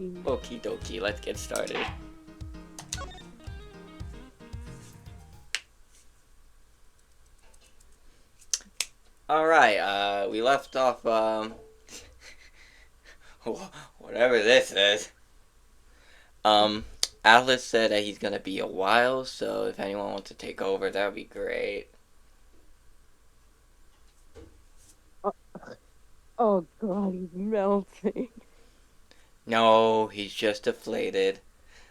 Okie dokie, let's get started. Alright, we left off, whatever this is. Atlas said that he's gonna be a while, so if anyone wants to take over, that would be great. Oh god, he's melting. No, he's just deflated.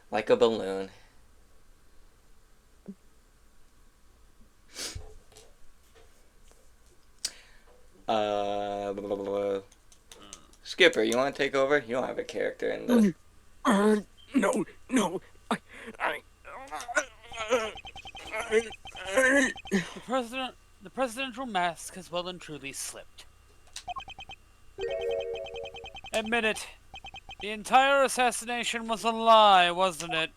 Like a balloon. Blah, blah, blah. Skipper, you want to take over? You don't have a character in this. No. The presidential mask has well and truly slipped. Admit it. The entire assassination was a lie, wasn't it?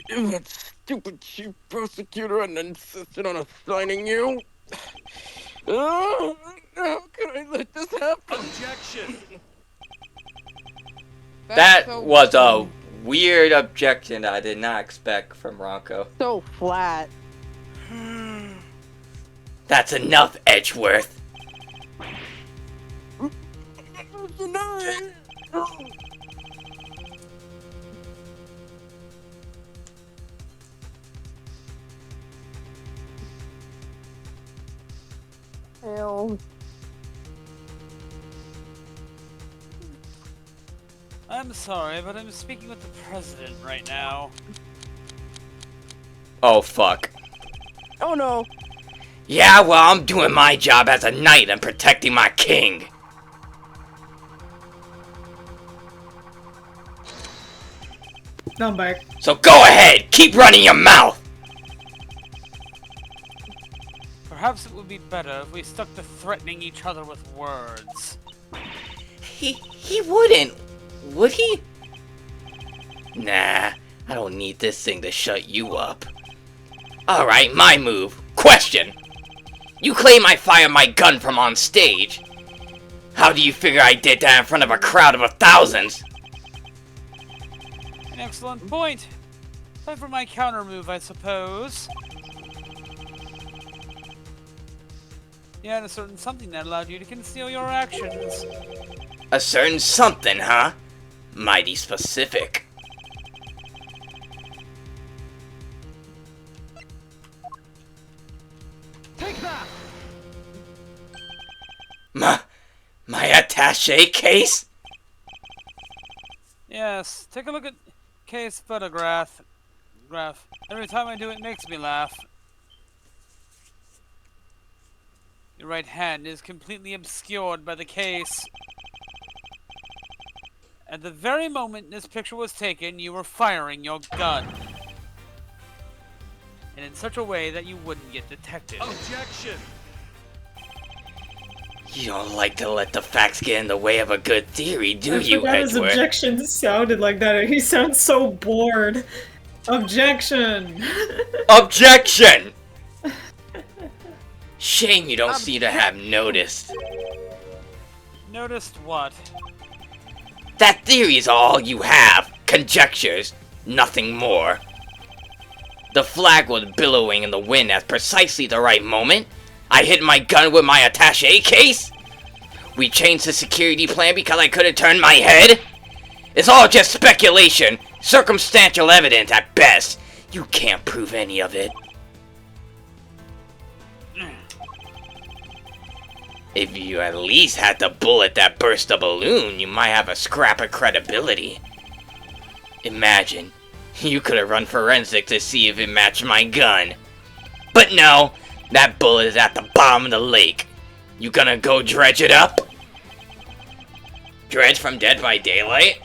That stupid chief prosecutor insisted on assigning you. How could I let this happen? Objection! That was a weird objection that I did not expect from Ronco. So flat. That's enough, Edgeworth. Hell. I'm sorry, but I'm speaking with the president right now. Oh, fuck. Oh no. Yeah, well, I'm doing my job as a knight and protecting my king. I'm back. So go ahead, keep running your mouth. Perhaps it would be better if we stuck to threatening each other with words. He wouldn't, would he? Nah, I don't need this thing to shut you up. Alright, my move. Question. You claim I fired my gun from on stage. How do you figure I did that in front of a crowd of thousands? An excellent point. Time for my counter move, I suppose. You had a certain something that allowed you to conceal your actions. A certain something, huh? Mighty specific. Take that! My attaché case? Yes, take a look at Kay's photograph. Every time I do it makes me laugh. Your right hand is completely obscured by the case. At the very moment this picture was taken, you were firing your gun. And in such a way that you wouldn't get detected. Objection! You don't like to let the facts get in the way of a good theory, do I you, forgot his Edgeworth? objection sounded like that. He sounds so bored. Objection! Objection! Shame you don't seem to have noticed. Noticed what? That theory is all you have. Conjectures. Nothing more. The flag was billowing in the wind at precisely the right moment. I hit my gun with my attaché case. We changed the security plan because I couldn't turn my head. It's all just speculation. Circumstantial evidence at best. You can't prove any of it. If you at least had the bullet that burst the balloon, you might have a scrap of credibility. Imagine, you could have run forensic to see if it matched my gun. But no, that bullet is at the bottom of the lake. You gonna go dredge it up? Dredge from Dead by Daylight?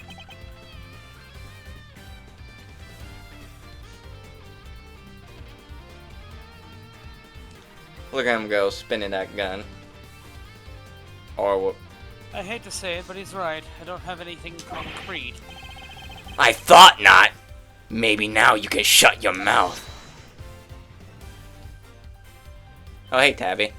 Look at him go, spinning that gun. Or what? I hate to say it, but he's right. I don't have anything concrete. I thought not. Maybe now you can shut your mouth. Oh, hey, Tabby.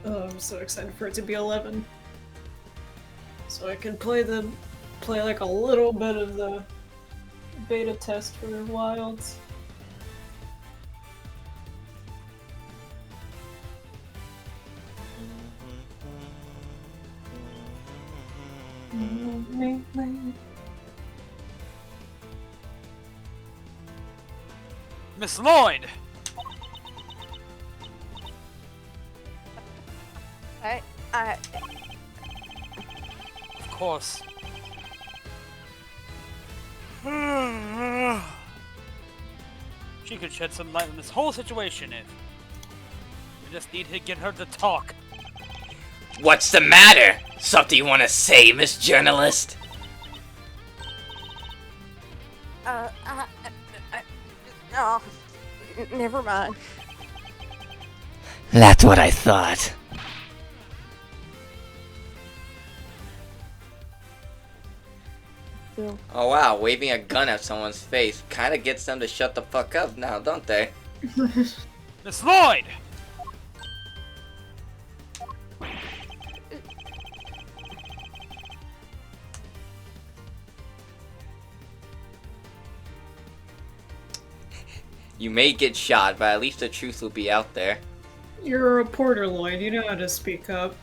Oh, I'm so excited for it to be 11. So I can play like a little bit of the beta test for Wilds. Miss Lloyd! I Of course. She could shed some light on this whole situation if we just need to get her to talk. What's the matter? Something you want to say, Miss Journalist? oh, never mind. That's what I thought. So, Oh wow, waving a gun at someone's face kinda gets them to shut the fuck up now, don't they? Miss Lloyd! You may get shot, but at least the truth will be out there. You're a reporter, Lloyd. You know how to speak up.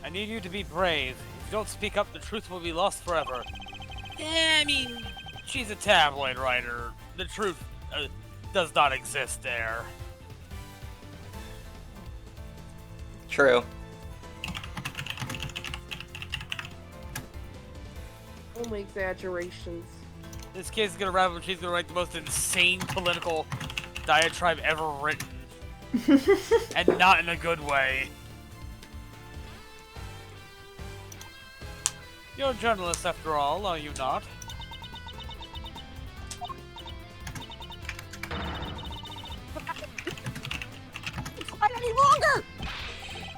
I need you to be brave. If you don't speak up, the truth will be lost forever. Yeah, I mean, she's a tabloid writer. The truth does not exist there. True. only exaggerations. This case is gonna wrap up. She's gonna write the most insane political diatribe ever written, and not in a good way. You're a journalist, after all, are you not? Not any longer!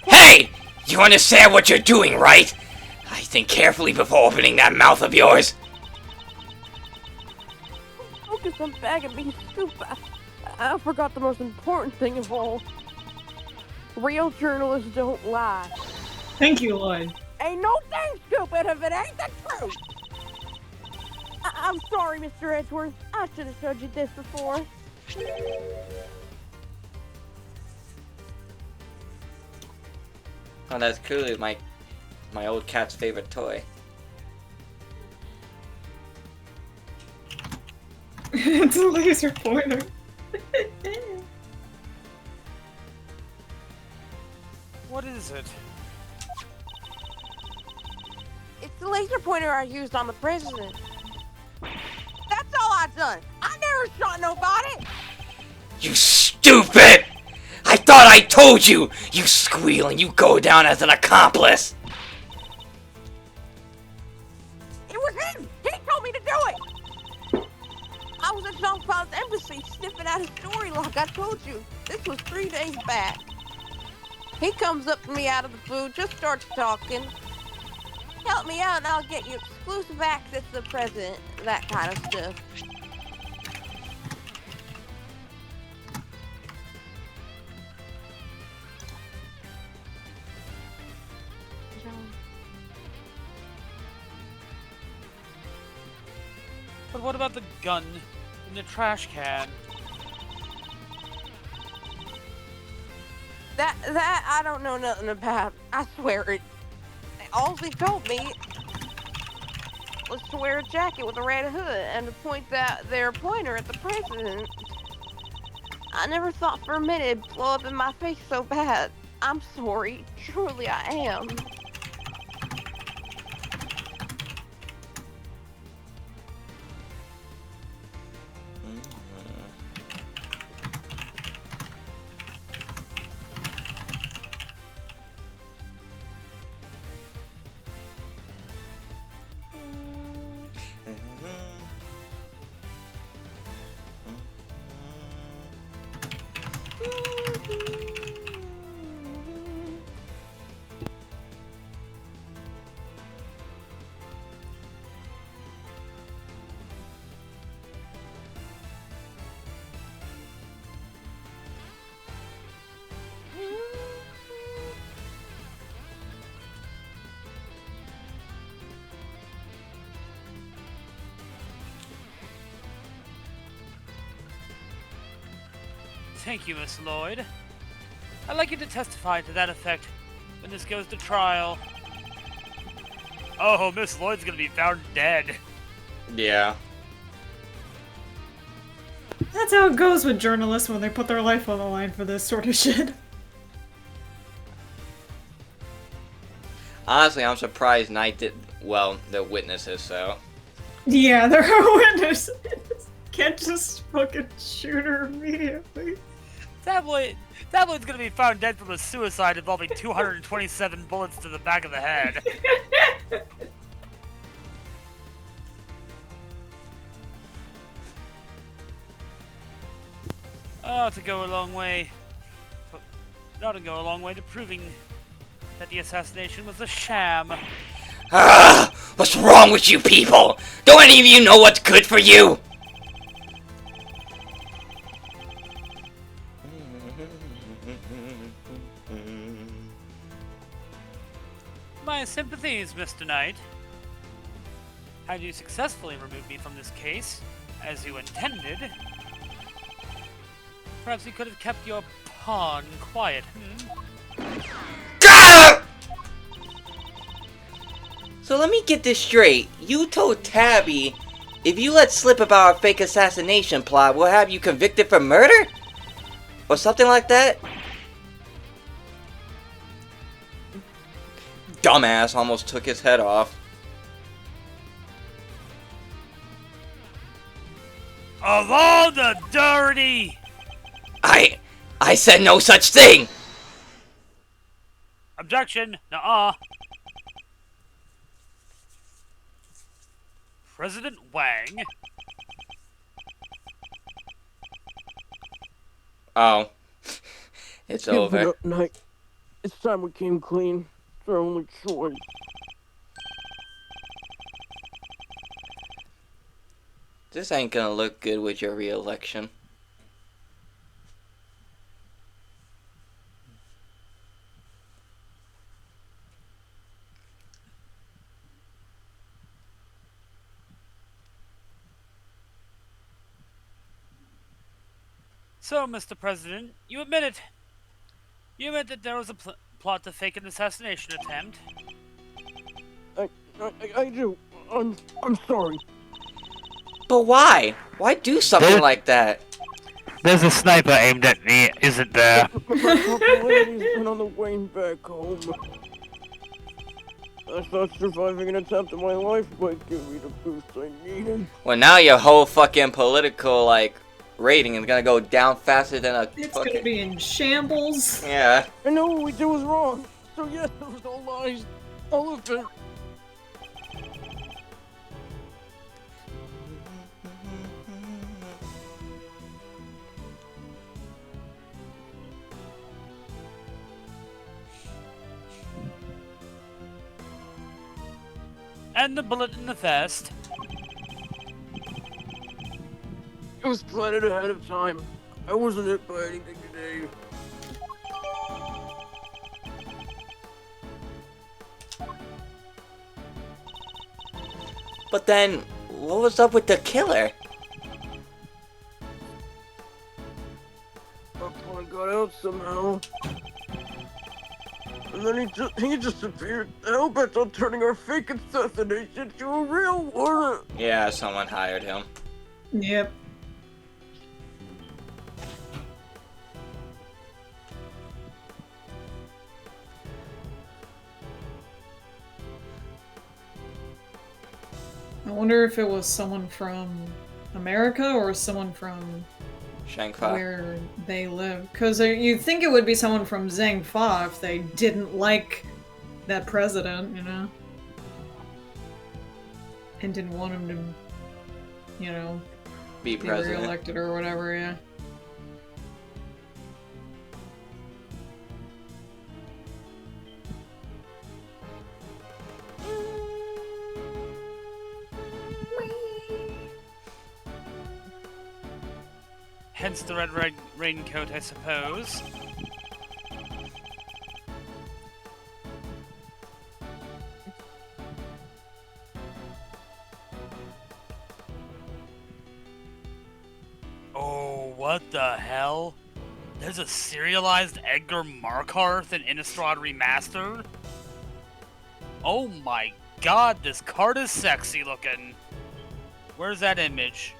Hey! You understand what you're doing, right? I think carefully before opening that mouth of yours. Focus on bagging me soup. I forgot the most important thing of all. Real journalists don't lie. Thank you, Lloyd. Ain't no thing stupid if it ain't the truth. I'm sorry, Mr. Edgeworth. I should have showed you this before. Oh, that's clearly my old cat's favorite toy. It's a laser pointer. What is it? It's the laser pointer I used on the president. That's all I done. I never shot nobody. You stupid! I thought I told you! You squeal and you go down as an accomplice! It was him. He told me to do it. I was at Jean Paul's embassy sniffing out his story like I told you. This was 3 days back. He comes up to me out of the blue, just starts talking. Help me out and I'll get you exclusive access to the president, that kind of stuff. But what about the gun in the trash can? That I don't know nothing about. I swear it. All he told me was to wear a jacket with a red hood and to point their pointer at the president. I never thought for a minute it'd blow up in my face so bad. I'm sorry. Truly I am. Thank you, Miss Lloyd. I'd like you to testify to that effect when this goes to trial. Oh, Miss Lloyd's gonna be found dead. Yeah. That's how it goes with journalists when they put their life on the line for this sort of shit. Honestly, I'm surprised Knight did. Well, the witnesses, so. Yeah, they're witnesses. Can't just fucking shoot her immediately. Tabloid's gonna be found dead from a suicide involving 227 bullets to the back of the head. Oh, to go a long way. Not to go a long way to proving that the assassination was a sham. Ah! What's wrong with you people? Don't any of you know what's good for you? My sympathies, Mr. Knight. Had you successfully removed me from this case, as you intended, perhaps you could have kept your pawn quiet, Got him! So let me get this straight. You told Tabby, if you let slip about our fake assassination plot, we'll have you convicted for murder? Or something like that? Dumbass almost took his head off. Of all the dirty... I said no such thing! Objection! Nuh-uh. President Wang? Oh. It's over. Give it up, Knight. It's time we came clean. It's our only choice. This ain't gonna look good with your re-election. So, Mr. President, you admit it. You admit that there was a plot to fake an assassination attempt. I do. I'm sorry. But why? Why do something like that? There's a sniper aimed at me, isn't there? My popularity's been on the wane back home. I thought surviving an attempt on my life might give me the boost I needed. Well, now your whole fucking political, like, rating is gonna go down faster than a It's fucking... gonna be in shambles. Yeah. I know what we did was wrong. So yes, it was all lies. All of it. And the bullet in the vest. It was planned ahead of time. I wasn't hit by anything today. But then, what was up with the killer? My plan got out somehow. And then he just appeared. Hell bent on turning our fake assassination to a real one. Yeah, someone hired him. Yep. I wonder if it was someone from America or someone from Shangfa. where they live. Because you'd think it would be someone from Zhangfa if they didn't like that president, you know? And didn't want him to, you know, Be be president. reelected or whatever, yeah. Hence the red raincoat, I suppose. Oh, what the hell? There's a serialized Edgar Markarth in Innistrad Remastered? Oh my god, this card is sexy looking. Where's that image?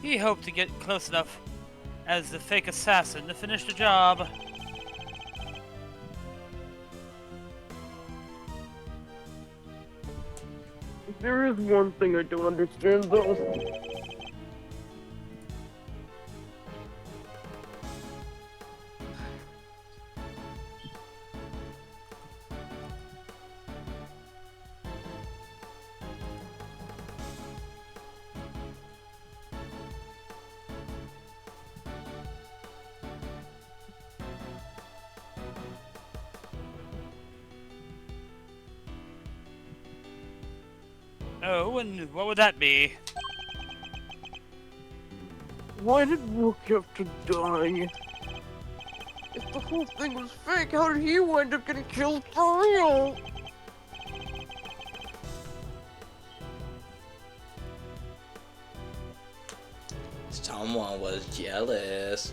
He hoped to get close enough as the fake assassin to finish the job. There is one thing I don't understand, though. Oh, and what would that be? Why did Rook have to die? If the whole thing was fake, how did he wind up getting killed for real? Someone was jealous.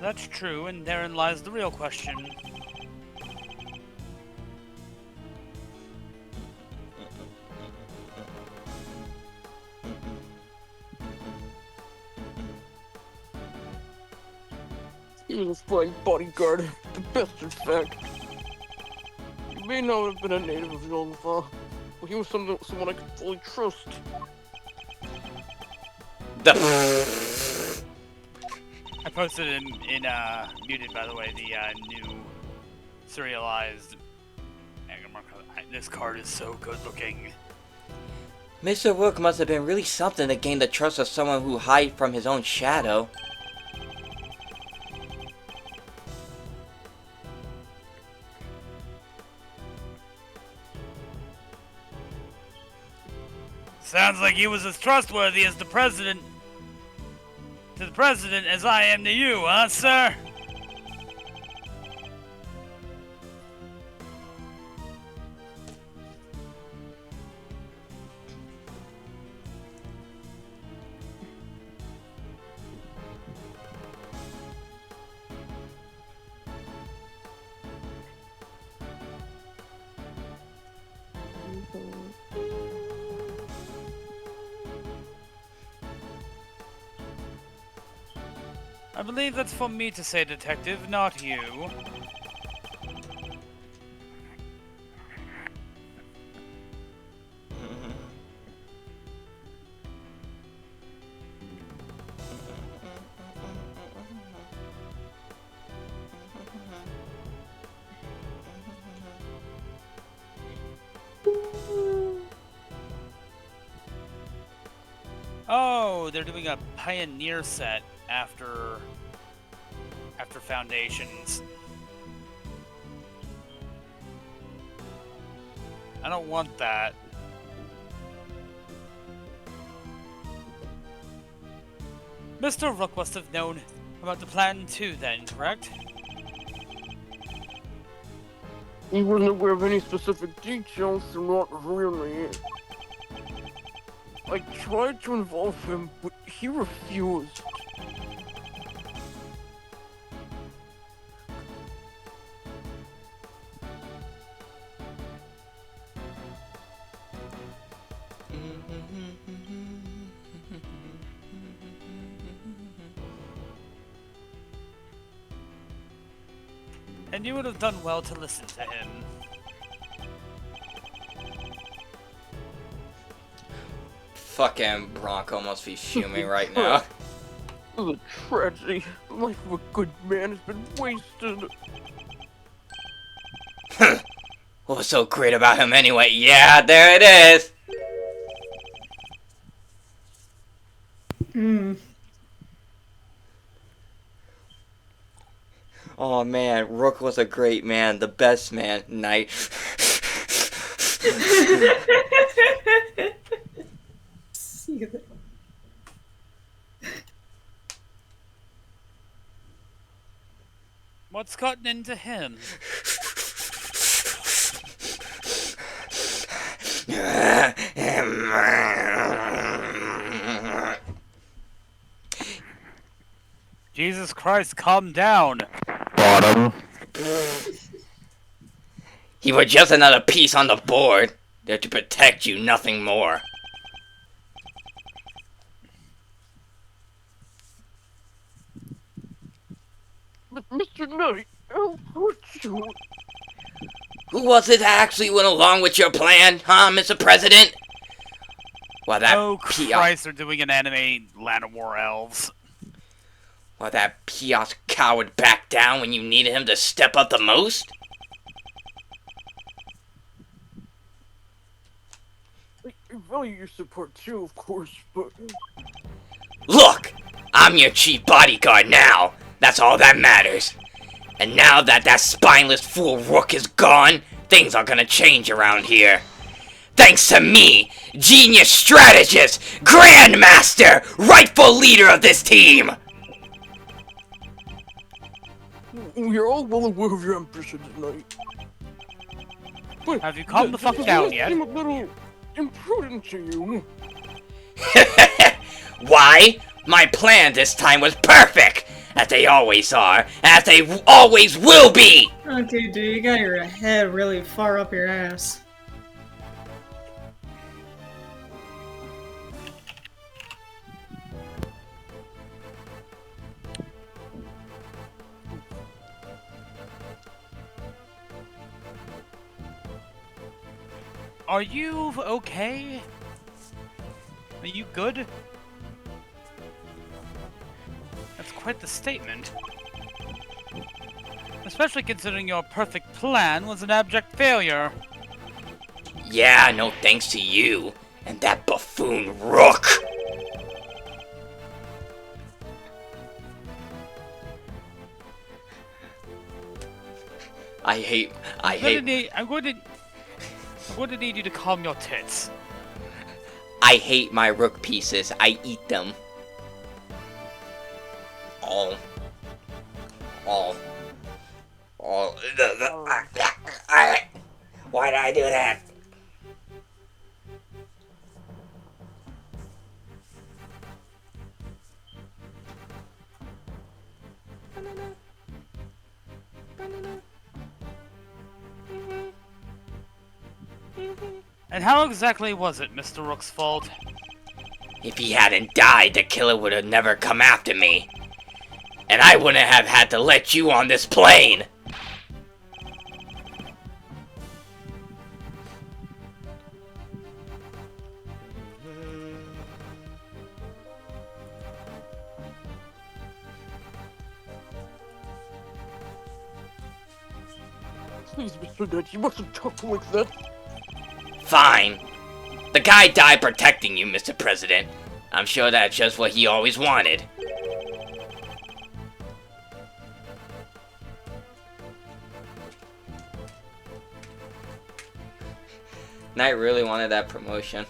That's true, and therein lies the real question. He was a flying bodyguard, the best in fact. He may not have been a native of Yolnva, but he was someone I could fully trust. I posted in muted, by the way, the new serialized Edgar Markarth. This card is so good looking. Mr. Rook must have been really something to gain the trust of someone who hides from his own shadow. Sounds like he was as trustworthy as the president to the president as I am to you, huh, sir? I believe that's for me to say, detective, not you. Oh, they're doing a Pioneer set after Foundations. I don't want that. Mr. Rook must have known about the plan too then, correct? He wasn't aware of any specific details, so not really. I tried to involve him, but he refused. And you would have done well to listen to him. Fucking Bronco must be fuming right now. This is a tragedy. The life of a good man has been wasted. What was so great about him anyway? Yeah, there it is! Oh man, Rook was a great man, the best man. Knight. See that? What's gotten into him? Jesus Christ, calm down. He was just another piece on the board, there to protect you, nothing more. Mr. Knight, how could you? Who was it that actually went along with your plan, huh, Mr. President? Well, that Oh Christ, they're doing an anime Land of War Elves. Well, that Piotr coward backed down when you needed him to step up the most? I value your support too, of course, but... Look! I'm your chief bodyguard now! That's all that matters. And now that that spineless fool Rook is gone, things are gonna change around here. Thanks to me, genius strategist, grandmaster, rightful leader of this team! We are all well aware of your ambition tonight. But Have you calmed the fuck down yet? seem a little imprudent to you. Why? My plan this time was perfect! As they always are, as they always will be! Okay, dude, you got your head really far up your ass. Are you okay? Are you good? That's quite the statement. Especially considering your perfect plan was an abject failure. Yeah, no thanks to you. And that buffoon Rook! I'm going to need you to calm your tits. I hate my Rook pieces. I eat them. All. Why did I do that? And how exactly was it Mr. Rook's fault? If he hadn't died, the killer would have never come after me. And I wouldn't have had to let you on this plane! Please, Mr. Knight, you mustn't talk like that. Fine. The guy died protecting you, Mr. President. I'm sure that's just what he always wanted. Knight really wanted that promotion.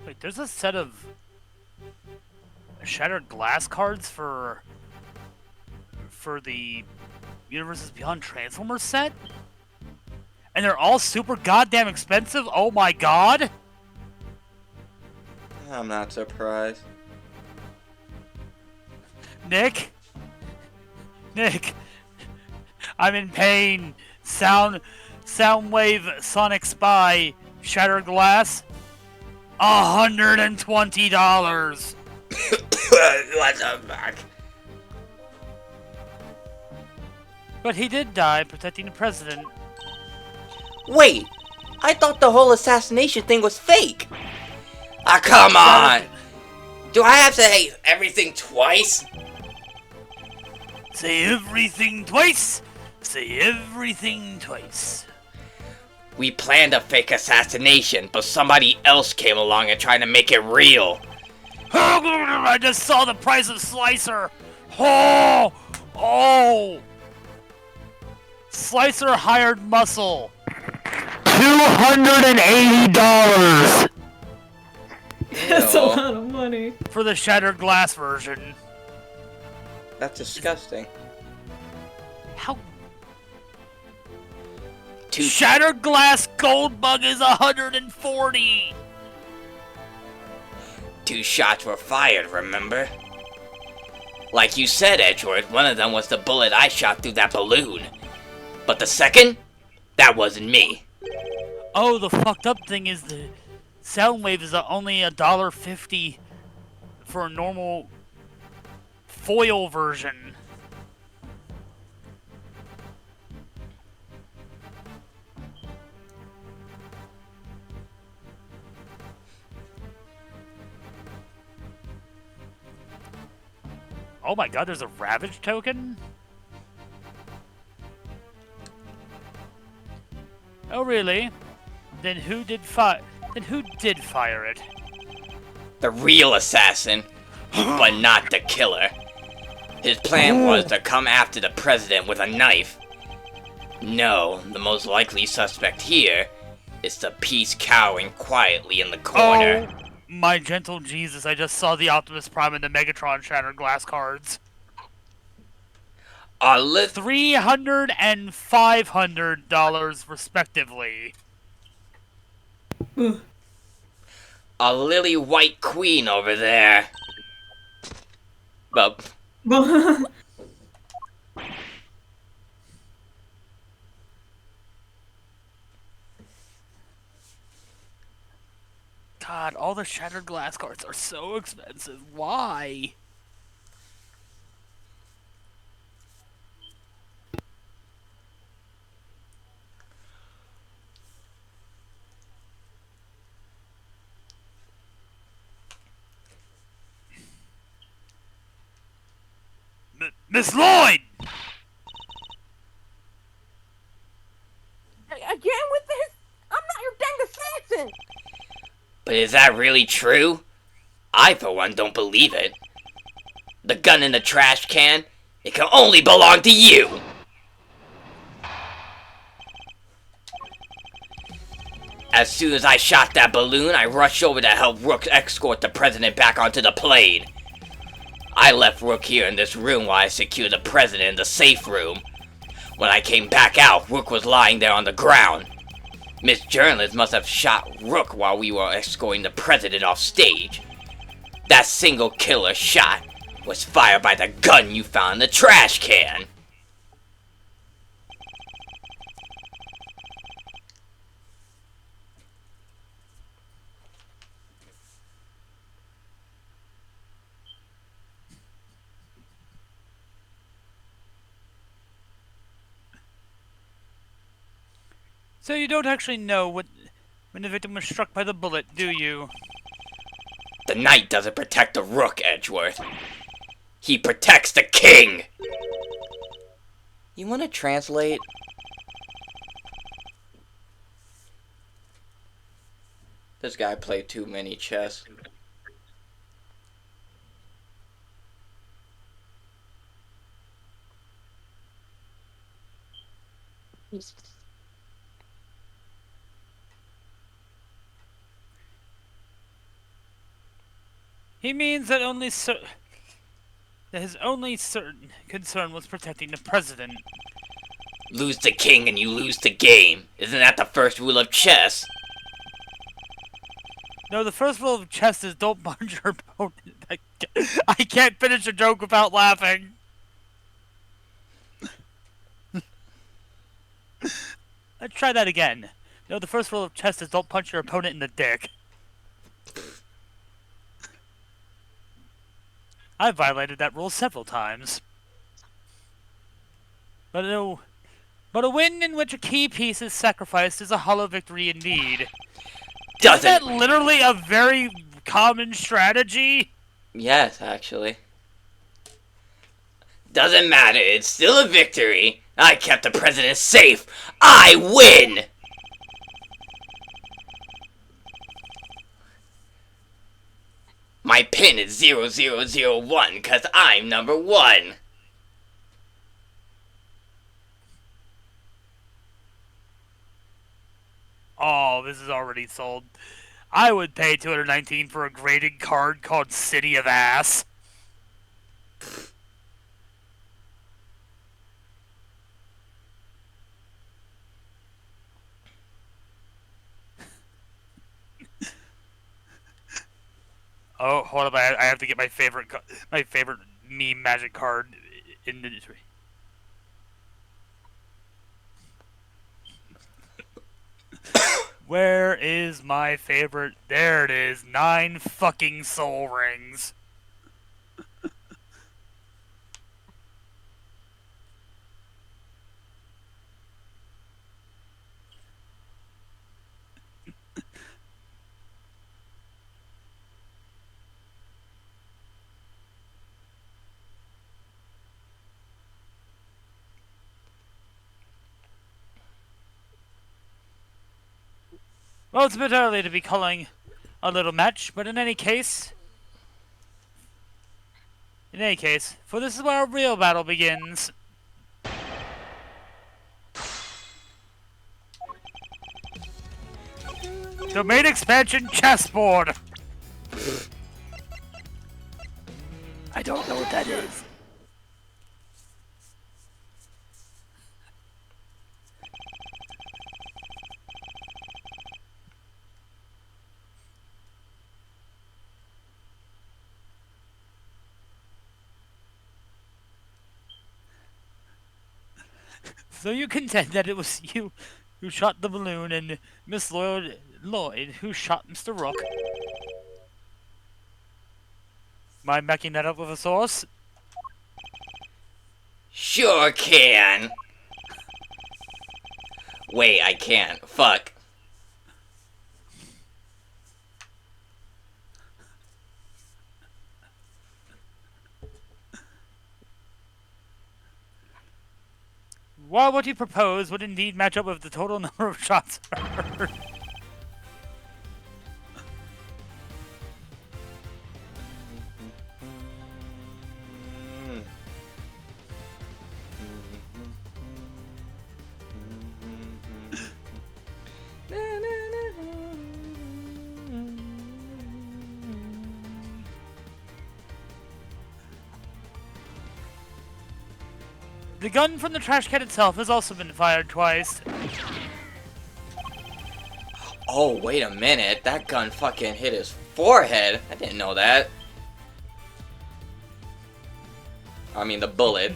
Wait, there's a set of Shattered Glass cards for the Universes Beyond Transformers set? And they're all super goddamn expensive? Oh my god! I'm not surprised. Nick? I'm in pain. Soundwave Sonic Spy Shattered Glass. $120. What the fuck? But he did die protecting the president. Wait, I thought the whole assassination thing was fake. Ah, come on. Do I have to say everything twice? Say everything twice. Say everything twice. We planned a fake assassination, but somebody else came along and tried to make it real. I just saw the price of Slicer. Oh, oh. Slicer hired Muscle. $280 That's a lot of money. for the Shattered Glass version. That's disgusting. How? Shattered Glass Gold Bug is $140. 2 shots were fired, remember? Like you said, Edgeworth, one of them was the bullet I shot through that balloon. But the second? That wasn't me. Oh, the fucked up thing is the sound wave is only $1.50 for a normal foil version. Oh my god, there's a Ravage token? Oh really? Then who did fire it? The real assassin, but not the killer. His plan was to come after the president with a knife. No, the most likely suspect here is the piece cowering quietly in the corner. Oh, my gentle Jesus, I just saw the Optimus Prime and the Megatron Shattered Glass cards. $300 and $500 respectively. A lily white queen over there. Well, God, all the Shattered Glass cards are so expensive. Why? Miss Lloyd! Again with this? I'm not your dang assassin! but is that really true? I, for one, don't believe it. The gun in the trash can, it can only belong to you! As soon as I shot that balloon, I rushed over to help Rook escort the president back onto the plane. I left Rook here in this room while I secured the president in the safe room. When I came back out, Rook was lying there on the ground. Miss Journalist must have shot Rook while we were escorting the president off stage. That single killer shot was fired by the gun you found in the trash can. So you don't actually know when the victim was struck by the bullet, do you? The knight doesn't protect the Rook, Edgeworth. He protects the king! You wanna translate? This guy played too many chess. He means that his only certain concern was protecting the president. Lose the king and you lose the game. Isn't that the first rule of chess? No, the first rule of chess is don't punch your opponent. I can't finish a joke without laughing. Let's try that again. No, the first rule of chess is don't punch your opponent in the dick. I've violated that rule several times. But a win in which a key piece is sacrificed is a hollow victory indeed. Isn't that Doesn't. literally a very common strategy? Yes, actually. Doesn't matter. It's still a victory. I kept the president safe. I win! My pin is 0001 because I'm number 1. Oh, this is already sold. I would pay $219 for a graded card called City of Ass. Oh, hold up! I have to get my favorite meme magic card in the. Where is my favorite? There it is. 9 fucking soul rings. Well, it's a bit early to be calling a little match, but in any case, for this is where our real battle begins. Domain expansion chessboard. I don't know what that is. So you contend that it was you who shot the balloon and Miss Lloyd who shot Mr. Rook? Mind backing that up with a source? Sure can. Wait, I can't. Fuck. While what you propose would indeed match up with the total number of shots heard. The gun from the trash can itself has also been fired twice. Oh, wait a minute. That gun fucking hit his forehead. I didn't know that. I mean, the bullet.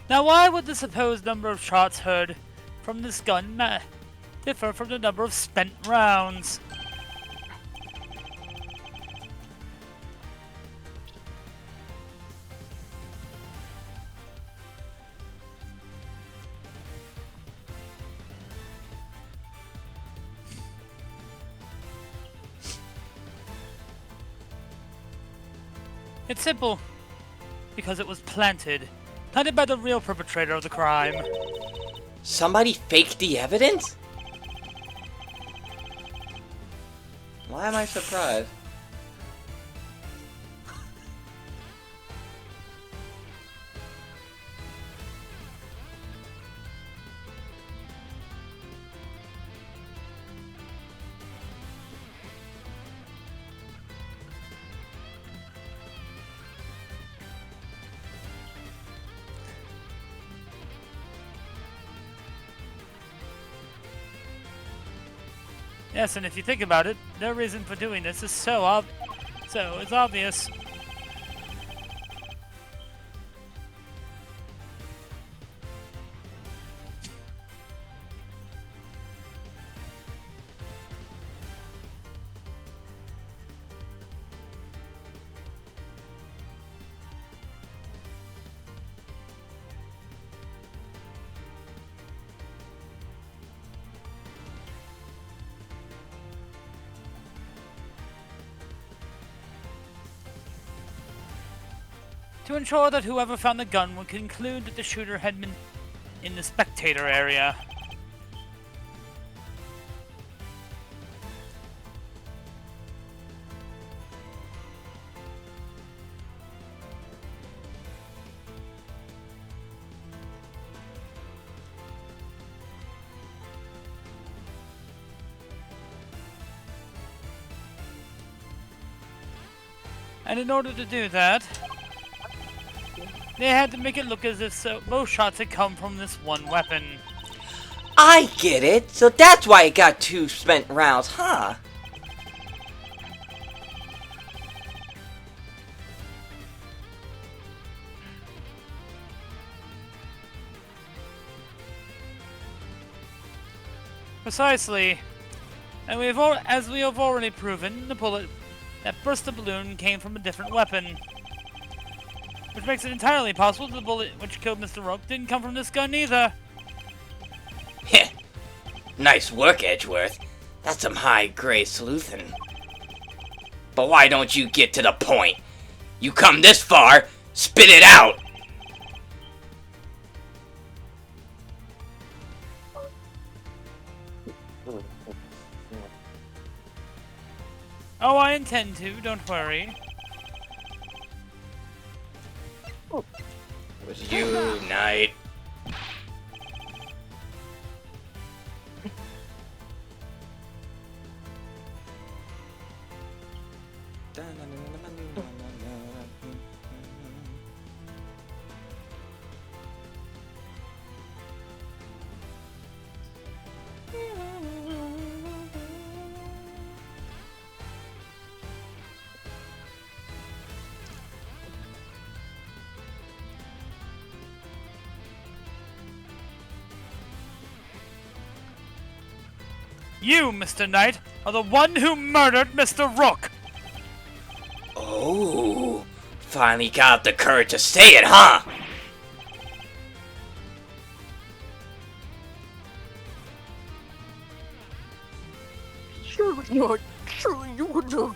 Now, why would the supposed number of shots heard from this gun differ from the number of spent rounds? It's simple. Because it was planted. Planted by the real perpetrator of the crime. Somebody faked the evidence? Why am I surprised? Yes, and if you think about it, their reason for doing this is so it's obvious. To ensure that whoever found the gun would conclude that the shooter had been in the spectator area. And in order to do that, they had to make it look as if both shots had come from this one weapon. I get it. So that's why it got 2 spent rounds, huh? Precisely. And as we have already proven, the bullet that burst the balloon came from a different weapon. Which makes it entirely possible the bullet which killed Mr. Rook didn't come from this gun either. Heh. Nice work, Edgeworth. That's some high-grade sleuthing. But why don't you get to the point? You come this far, spit it out! Oh, I intend to, don't worry. It was you, Knight. You, Mr. Knight, are the one who murdered Mr. Rook! Oh, finally got the courage to say it, huh? Surely not. Surely you would have.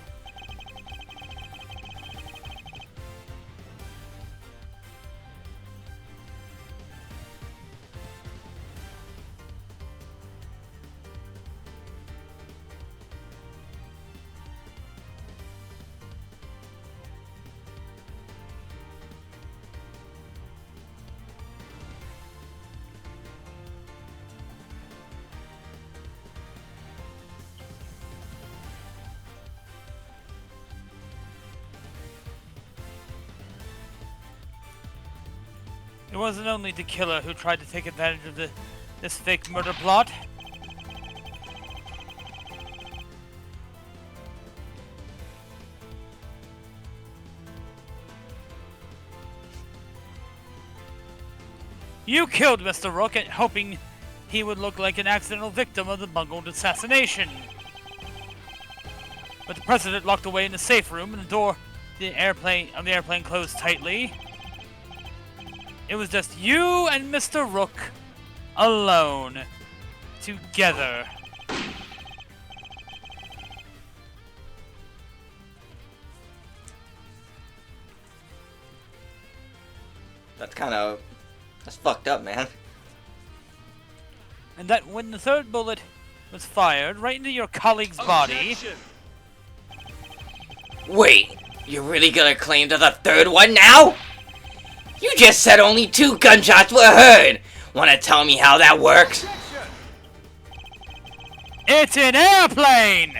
It wasn't only the killer who tried to take advantage of this fake murder plot. You killed Mr. Rook, hoping he would look like an accidental victim of the bungled assassination. With the president locked away in the safe room and the door of the airplane closed tightly, it was just you and Mr. Rook alone, together. That's fucked up, man. And that when the third bullet was fired right into your colleague's body, Objection. Wait, you're really gonna claim to the third one now? You just said only 2 gunshots were heard! Wanna tell me how that works? Objection. it's an airplane!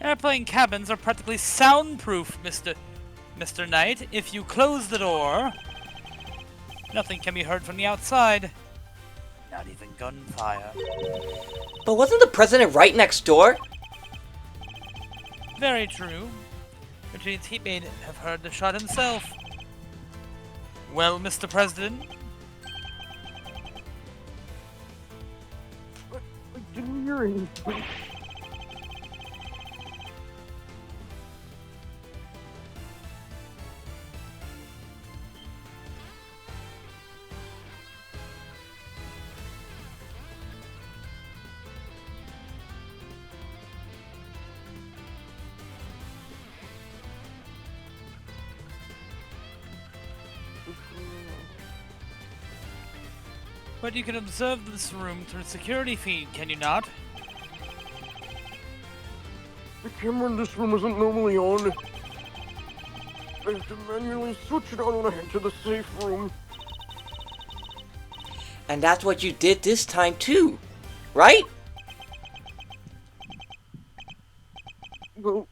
Airplane cabins are practically soundproof, Mr. Knight. If you close the door, nothing can be heard from the outside. Not even gunfire. But wasn't the president right next door? Very true. Which means he may have heard the shot himself. Well, Mr. President, I didn't hear anything. but you can observe this room through a security feed, can you not? The camera in this room isn't normally on. I have to manually switch it on when I enter the safe room. And that's what you did this time too, right? Well,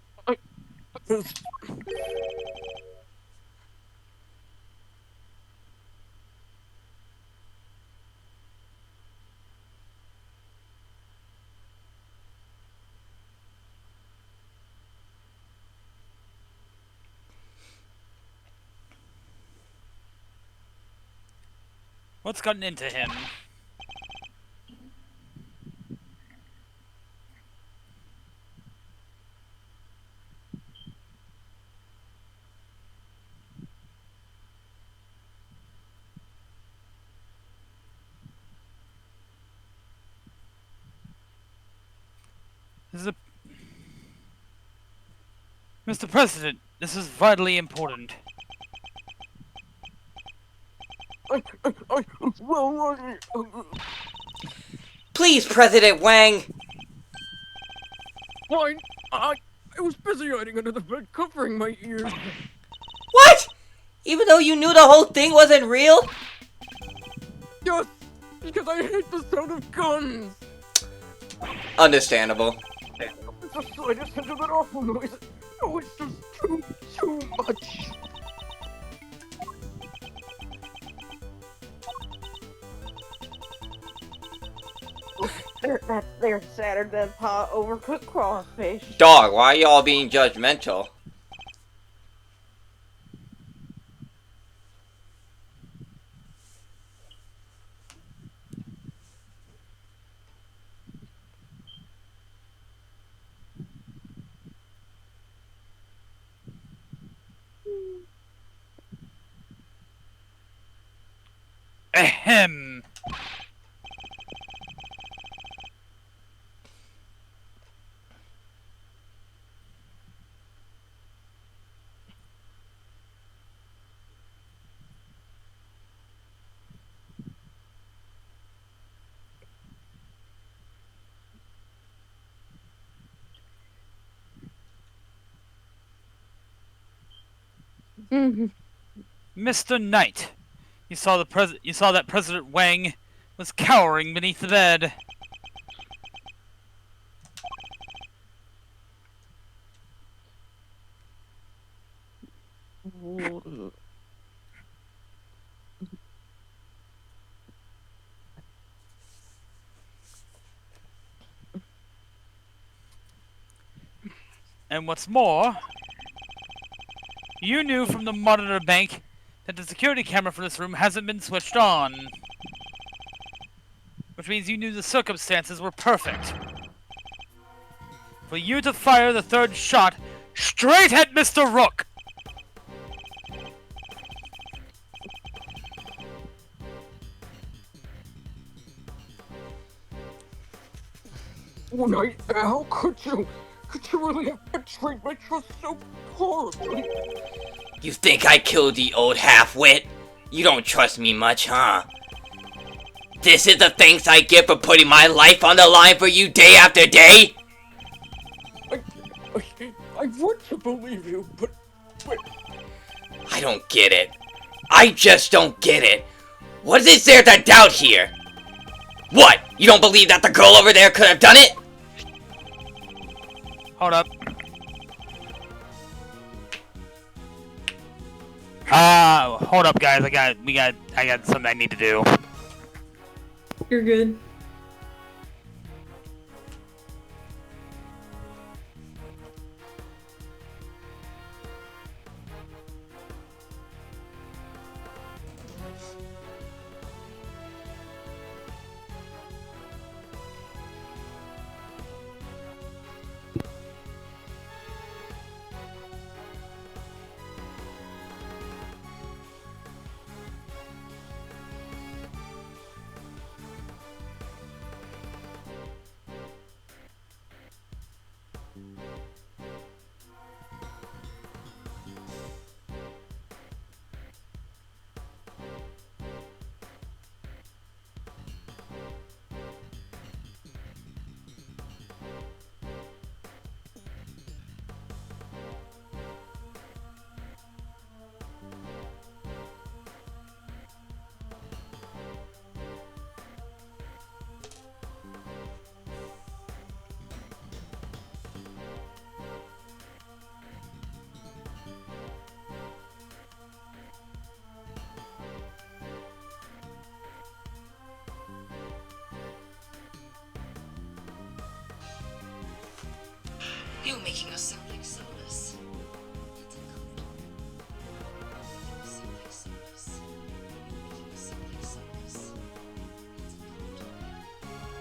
What's gotten into him? This is a... Mr. President, this is vitally important. Please, President Wang! Fine. I was busy hiding under the bed, covering my ears. What? Even though you knew the whole thing wasn't real? Yes, because I hate the sound of guns. Understandable. It's the slightest hint of that awful noise. Oh, it's just too much. That's their Saturday pot overcooked crawfish. Dog, why are y'all being judgmental? Ahem. Mr. Knight, you saw that President Wang was cowering beneath the bed. And what's more, you knew from the monitor bank that the security camera for this room hasn't been switched on. Which means you knew the circumstances were perfect for you to fire the third shot straight at Mr. Rook! How could you? Could you really have betrayed my trust so horribly? You think I killed the old half-wit? You don't trust me much, huh? This is the thanks I get for putting my life on the line for you day after day? I want to believe you, but... I don't get it. I just don't get it. What is there to doubt here? What? You don't believe that the girl over there could have done it? Hold up. Hold up, guys. I got something I need to do. You're good. You're making us sound like soulless. That's uncomfortable. Sound like soulless. You're making us sound like soulless. That's uncomfortable.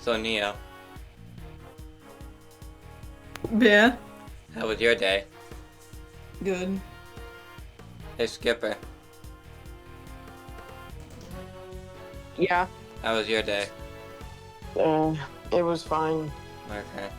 So, Neo, Yeah. how was your day? Good. Hey, Skipper, Yeah, how was your day? it was fine. Okay.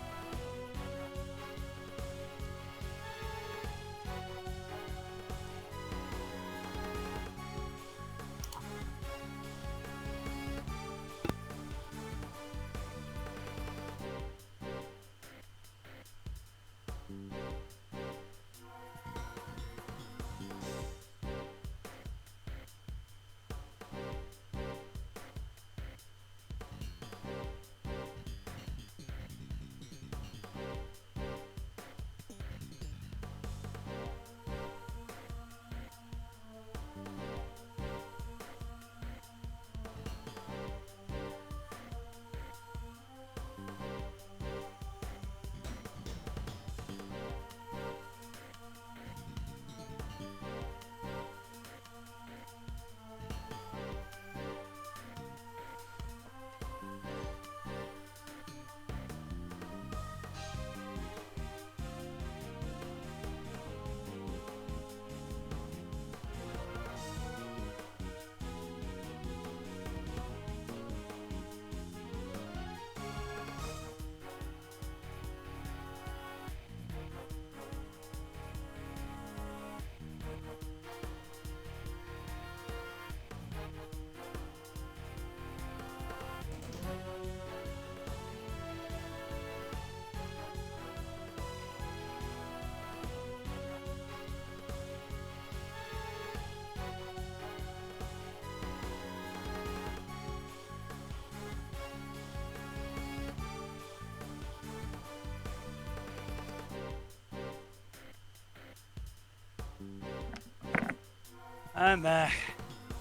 I'm back.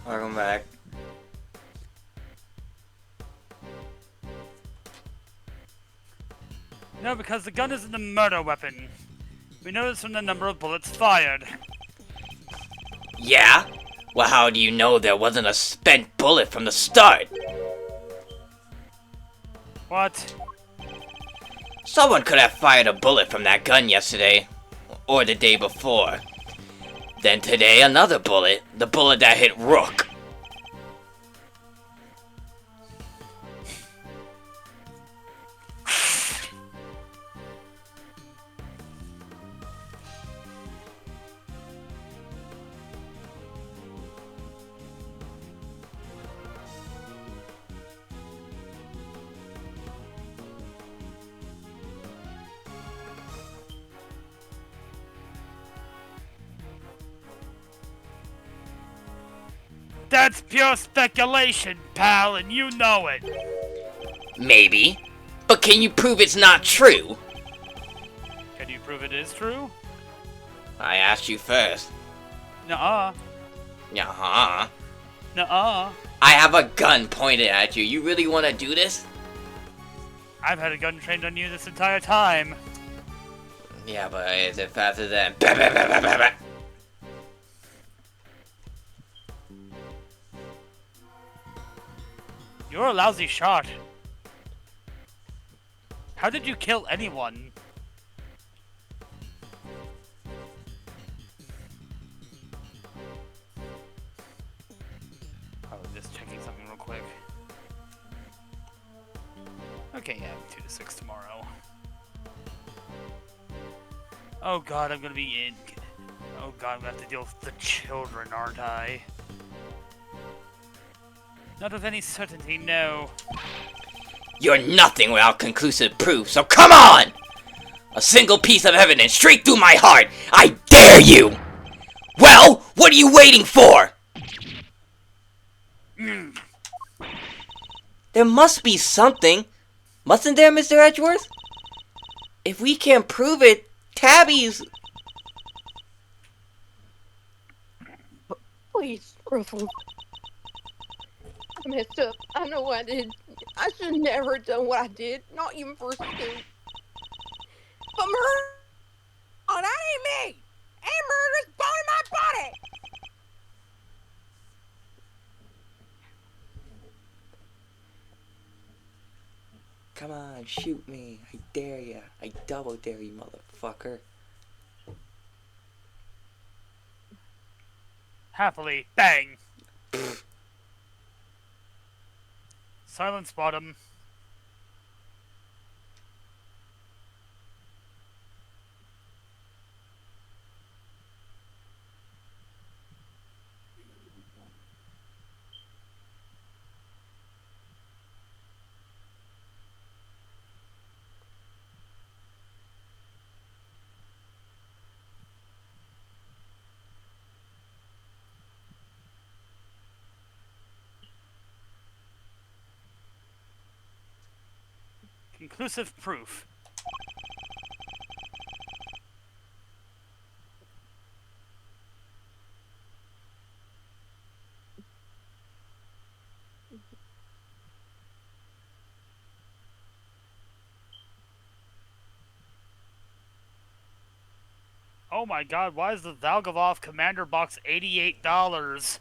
Welcome back. No, because the gun isn't a murder weapon. We know this from the number of bullets fired. Yeah? Well, how do you know there wasn't a spent bullet from the start? What? Someone could have fired a bullet from that gun yesterday, or the day before. Then today, another bullet, the bullet that hit Rook. That's pure speculation, pal, and you know it. Maybe. But can you prove it's not true? Can you prove it is true? I asked you first. Nuh-uh. Uh-huh. Nuh-uh. I have a gun pointed at you. You really want to do this? I've had a gun trained on you this entire time. Yeah, but is it faster than... Bah, bah, bah, bah, bah, bah. You're a lousy shot. How did you kill anyone? Oh, just checking something real quick. Okay, yeah, 2 to 6 tomorrow. Oh god, I'm gonna be in. Oh god, I'm gonna have to deal with the children, aren't I? Not with any certainty, no. You're nothing without conclusive proof, so come on! A single piece of evidence straight through my heart! I dare you! Well, what are you waiting for? There must be something. Mustn't there, Mr. Edgeworth? If we can't prove it, Tabby's... Please, Ruffle. I messed up. I know I did. I should never have done what I did. Not even for a scoop. But murder... Oh, that ain't me! And murder's bone in my body! Come on, shoot me. I dare ya. I double dare you, motherfucker. Happily, bang! Silence bottom. Conclusive proof. Oh my god, why is the Valgavoff Commander Box $88?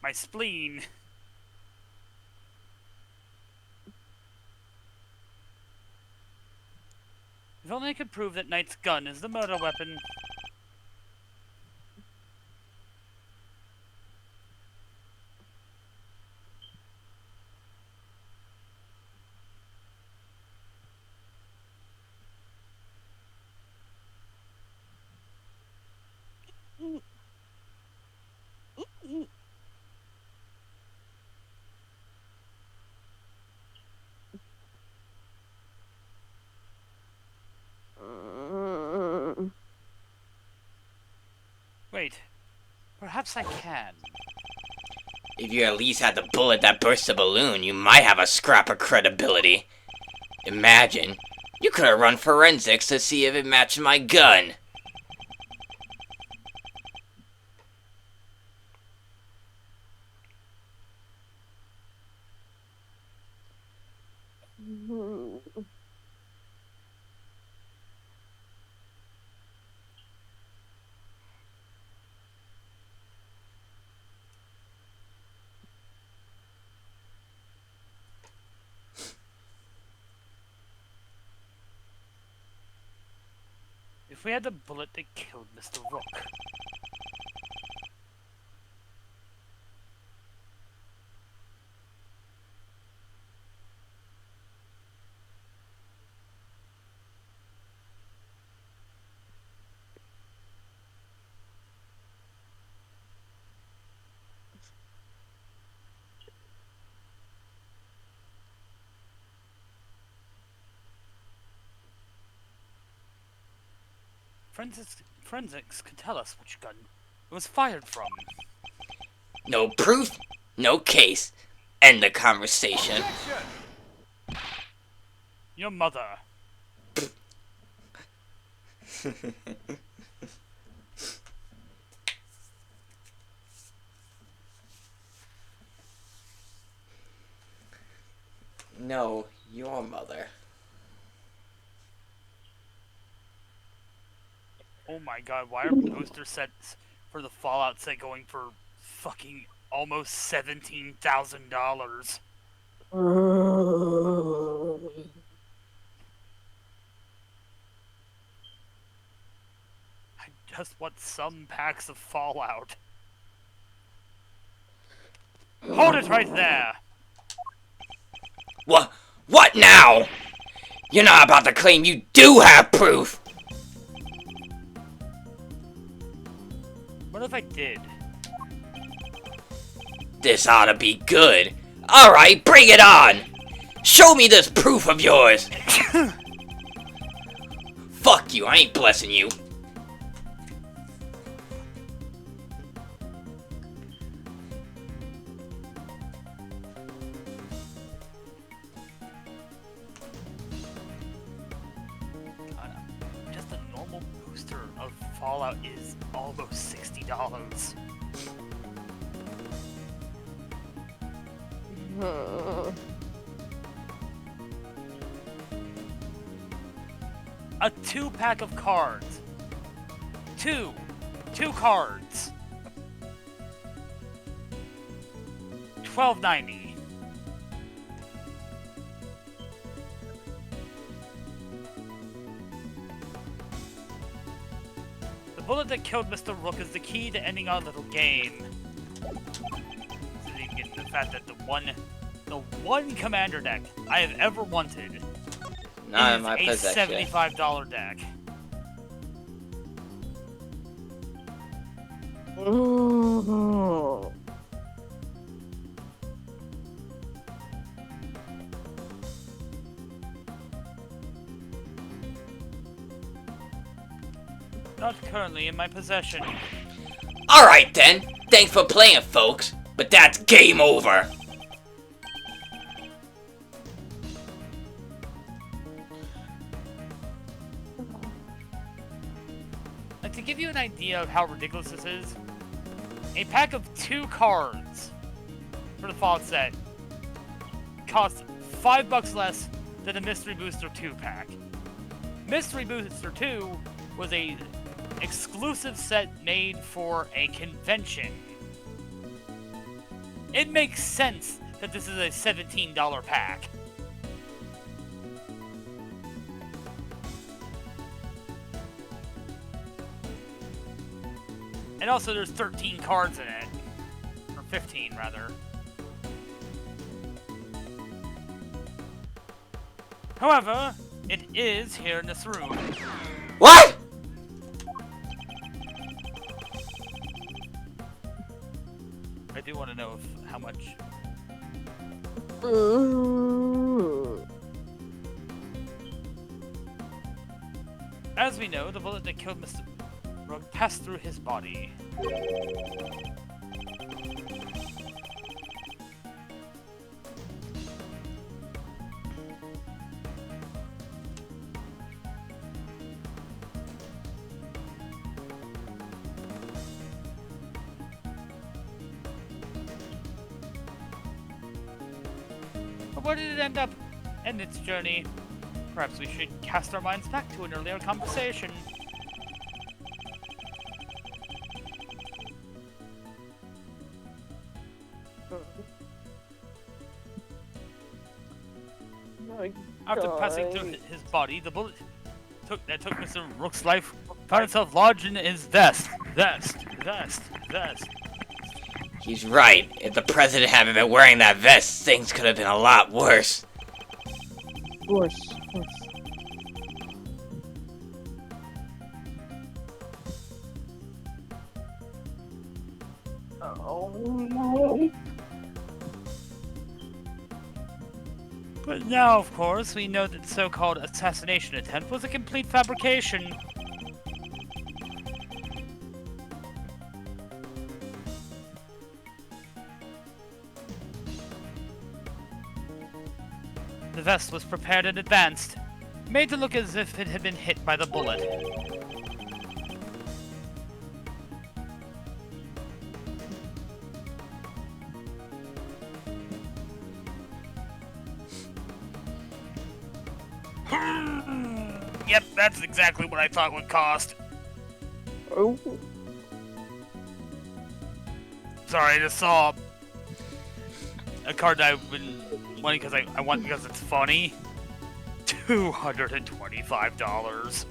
My spleen. If only I could prove that Knight's gun is the murder weapon. Wait, perhaps I can. If you at least had the bullet that burst the balloon, you might have a scrap of credibility. Imagine, you could have run forensics to see if it matched my gun. If we had the bullet that killed Mr. Rook. Forensics could tell us which gun it was fired from. No proof, no case. End the conversation. Your mother. No, your mother. Oh my god, why are poster sets for the Fallout set going for fucking almost $17,000? I just want some packs of Fallout. Hold it right there! What now? You're not about to claim you do have proof! What if I did? This ought to be good. Alright, bring it on! Show me this proof of yours! Fuck you, I ain't blessing you. Just a normal booster of Fallout is almost $60. A 2-pack of cards. Two cards. $12.90. The bullet that killed Mr. Rook is the key to ending our little game. So you can get the fact that the one commander deck I have ever wanted Not in is my a possession. $75 deck. Not currently in my possession. Alright then, thanks for playing, folks, but that's game over. And to give you an idea of how ridiculous this is, a pack of 2 cards for the Fallout set costs $5 less than a Mystery Booster 2 pack. Mystery Booster 2 was a exclusive set made for a convention. It makes sense that this is a $17 pack. And also there's 13 cards in it. Or 15 rather. However, it is here in this room. What? I do want to know how much. As we know, the bullet that killed Mr. Rook passed through his body. But where did it end up in its journey? Perhaps we should cast our minds back to an earlier conversation. After passing through his body, the bullet that took Mr. Rook's life found itself lodged in his vest. He's right. If the president hadn't been wearing that vest, things could have been a lot worse. Of course. Oh no. But now, of course, we know that the so-called assassination attempt was a complete fabrication. The vest was prepared in advance, made to look as if it had been hit by the bullet. Yep, that's exactly what I thought would cost. Oh. Sorry, I just saw a card that I've been wanting because I want because it's funny. $225.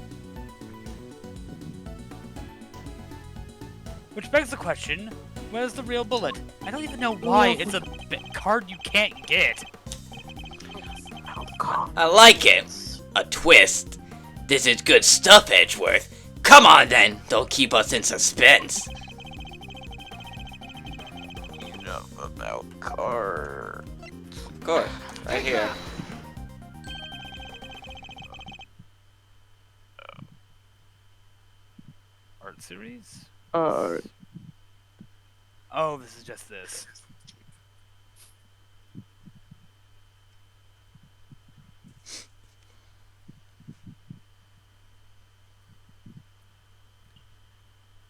Which begs the question, where's the real bullet? I don't even know why it's a card you can't get. I like it. A twist. This is good stuff, Edgeworth. Come on then, don't keep us in suspense. Enough about cards. Of course, right here. Art series? Uh, Oh, this is just this.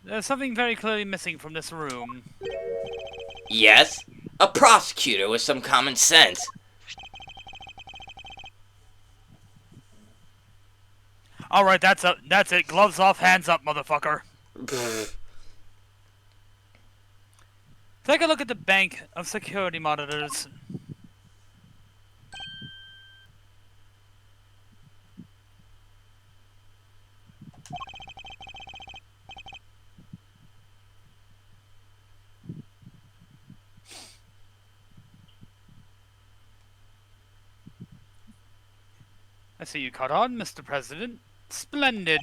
There's something very clearly missing from this room. Yes, a prosecutor with some common sense. Alright, that's it. Gloves off, hands up, motherfucker. Take a look at the bank of security monitors. I see you caught on, Mr. President. Splendid.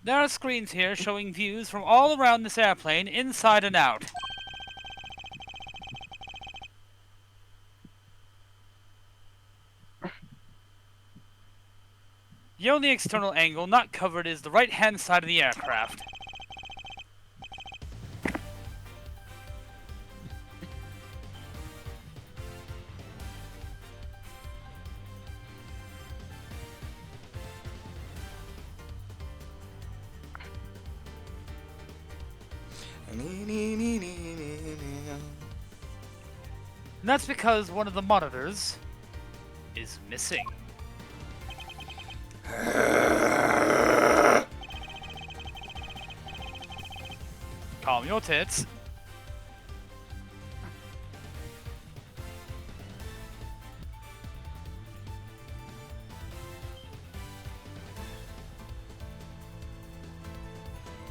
There are screens here showing views from all around this airplane, inside and out. The only external angle not covered is the right-hand side of the aircraft. And that's because one of the monitors is missing. Calm your tits.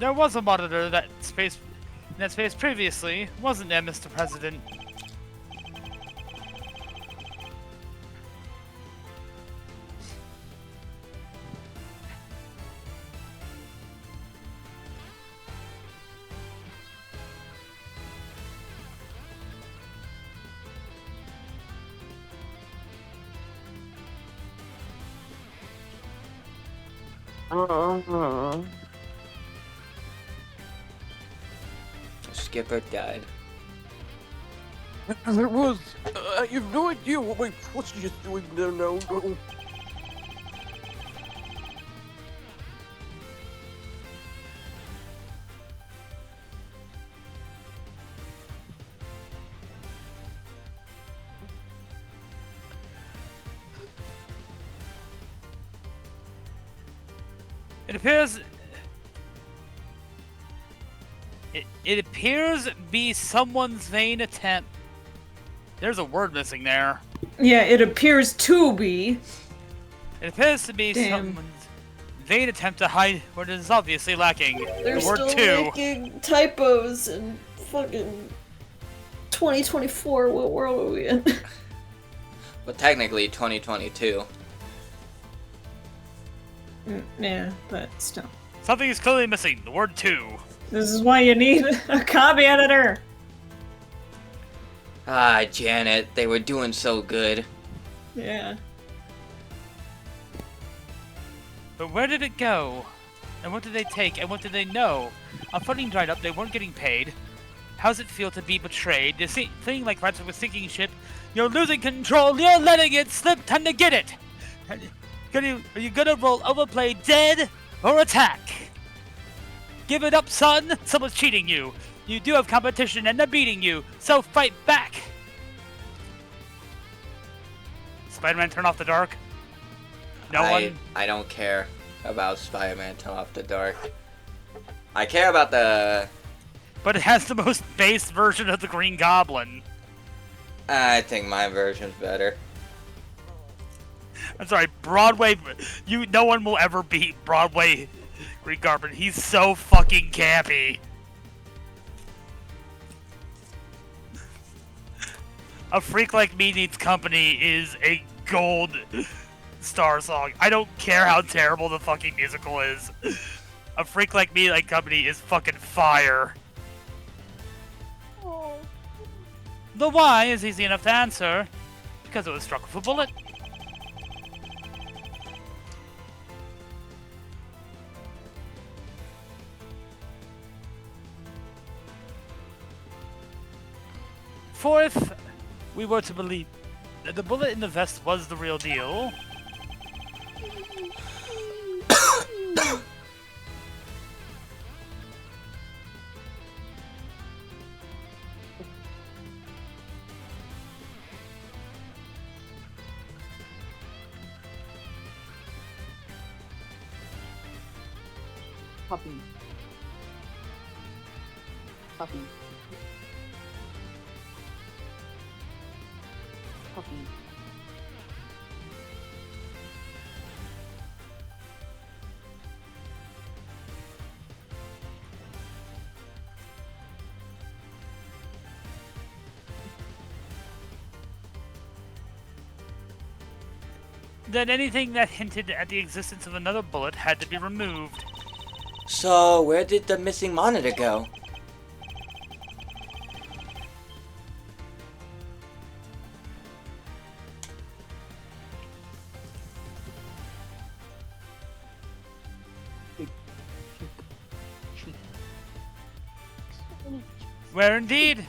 There was a monitor that space previously, wasn't there, Mr. President? Skipper died. There was. I have no idea what my pussy is doing there now. No. It appears... It appears be someone's vain attempt. There's a word missing there. Yeah, it appears to be. It appears to be Damn. someone's vain attempt to hide what is obviously lacking. They're The word still "to." making typos in fucking 2024. What world are we in? But technically 2022. Yeah, but still. Something is clearly missing. The word "to." This is why you need a copy editor. Ah, Janet, they were doing so good. Yeah. But where did it go? And what did they take? And what did they know? Our funding dried up. They weren't getting paid. How's it feel to be betrayed? This thing like rats with a sinking ship. You're losing control. You're letting it slip. Time to get it. Are you gonna roll overplay, dead, or attack? Give it up, son. Someone's cheating you. You do have competition, and they're beating you. So fight back. Spider-Man, turn off the dark. No one. I don't care about Spider-Man Turn Off the Dark. I care about the... But it has the most base version of the Green Goblin. I think my version's better. I'm sorry, Broadway. No one will ever beat Broadway Green Goblin. He's so fucking campy. A Freak Like Me Needs Company is a gold star song. I don't care how terrible the fucking musical is. A Freak Like Me Like Company is fucking fire. The why is easy enough to answer. Because it was struck with a bullet. For if we were to believe that the bullet in the vest was the real deal, Puppy. Puppy. Puppy. Then anything that hinted at the existence of another bullet had to be removed. So, where did the missing monitor go? Where indeed?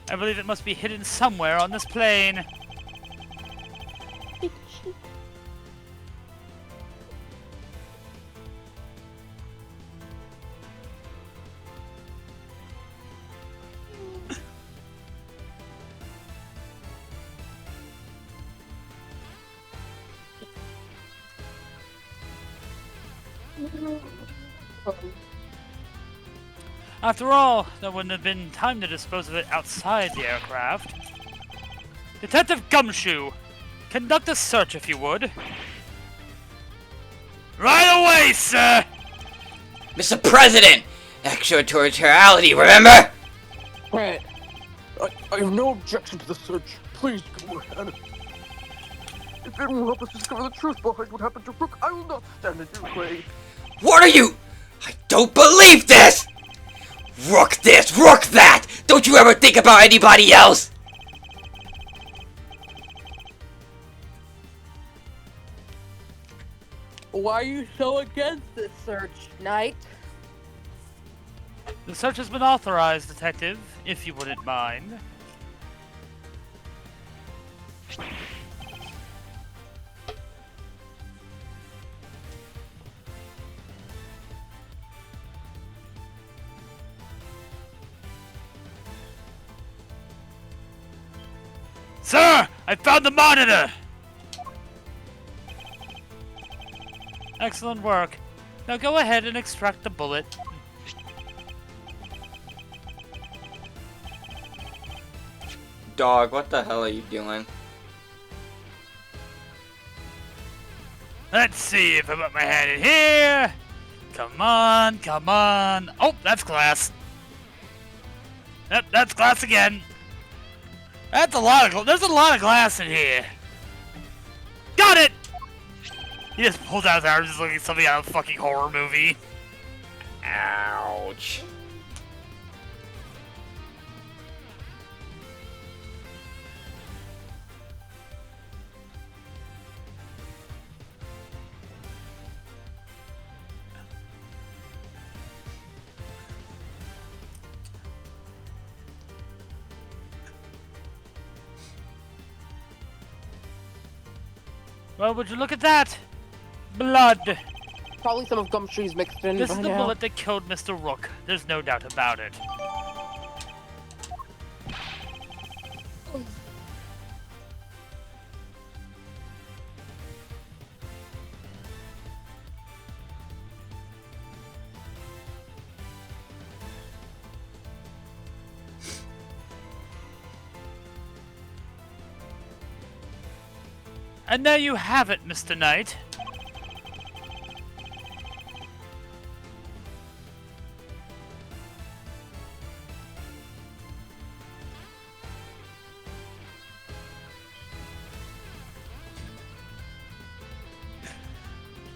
I believe it must be hidden somewhere on this plane. After all, there wouldn't have been time to dispose of it outside the aircraft. Detective Gumshoe, conduct a search if you would. Right away, sir! Mr. President! Extraterritoriality, remember? Right. I have no objection to the search. Please go ahead. If it will help us discover the truth behind what happened to Rook, I will not stand in your way. What are you? I don't believe this! Rook this, rook that! Don't you ever think about anybody else! Why are you so against this search, Knight? The search has been authorized, Detective, if you wouldn't mind. Sir! I found the monitor! Excellent work. Now go ahead and extract the bullet. Dog, what the hell are you doing? Let's see if I put my hand in here. Come on, come on. Oh, that's glass. Yep, that's glass again. That's a lot of there's a lot of glass in here. Got it! He just pulled out his arms, just looking at something out of a fucking horror movie. Ouch. Well, would you look at that? Blood. Probably some of Gumshoe's mixed in This by is the now. bullet that killed Mr. Rook. There's no doubt about it. And there you have it, Mr. Knight.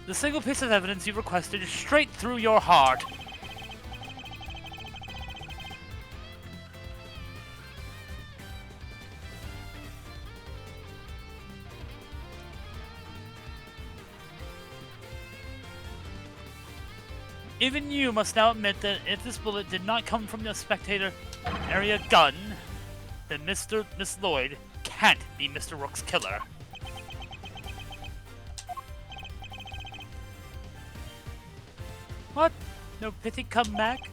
The single piece of evidence you requested is straight through your heart. Even you must now admit that if this bullet did not come from the spectator area gun, then Miss Lloyd can't be Mr. Rook's killer. What? No pity come back?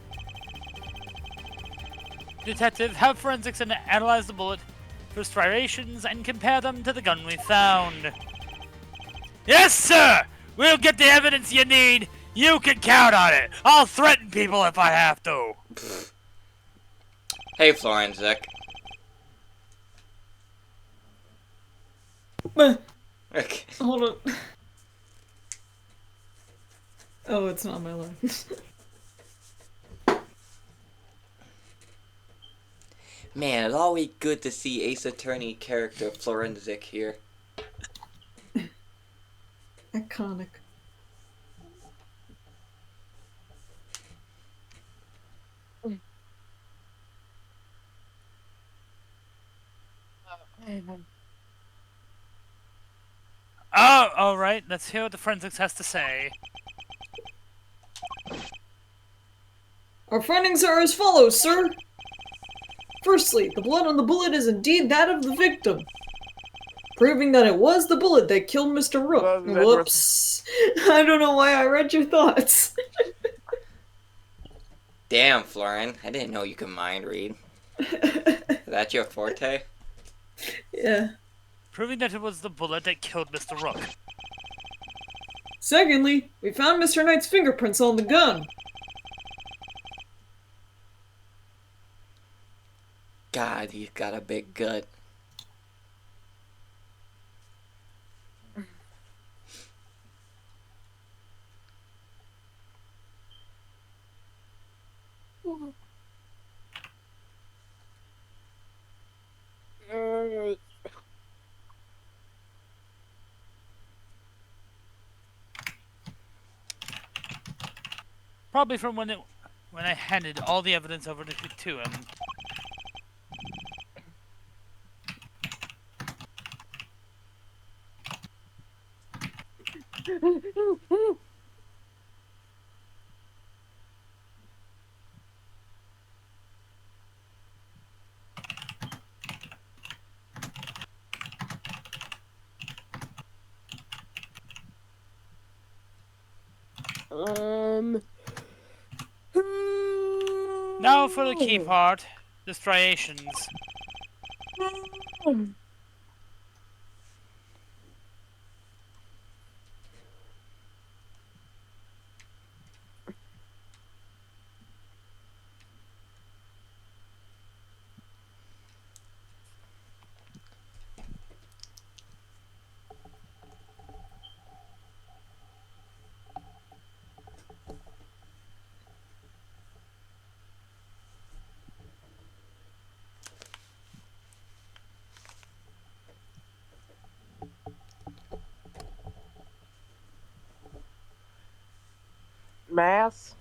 Detective, have forensics and analyze the bullet for striations and compare them to the gun we found. Yes, sir! We'll get the evidence you need You can count on it. I'll threaten people if I have to. Hey, Florenzic. Okay. Hold on. Oh, it's not my line. Man, it's always good to see Ace Attorney character Florenzic here. Iconic. Oh, alright. Let's hear what the forensics has to say. Our findings are as follows, sir. Firstly, the blood on the bullet is indeed that of the victim, proving that it was the bullet that killed Mr. Rook. Whoops. I don't know why I read your thoughts. Damn, Floren. I didn't know you could mind read. Is that your forte? Yeah. Proving that it was the bullet that killed Mr. Rook. Secondly, we found Mr. Knight's fingerprints on the gun. God, he's got a big gut. Probably from when I handed all the evidence over to him. Now for the key part, the striations. Mass?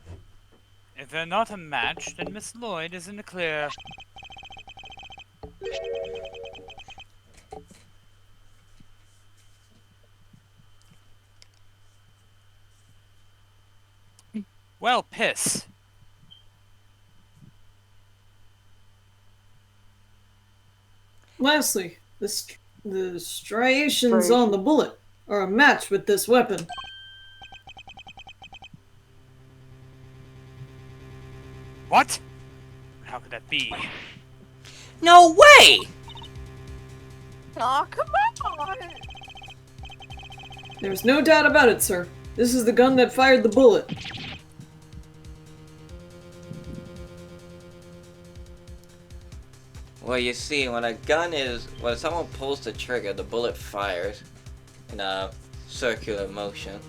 If they're not a match, then Miss Lloyd is in the clear. Well, piss. Lastly, the striations on the bullet are a match with this weapon. What? How could that be? No way! Aw, come on! There's no doubt about it, sir. This is the gun that fired the bullet. Well, you see, when someone pulls the trigger, the bullet fires in a circular motion.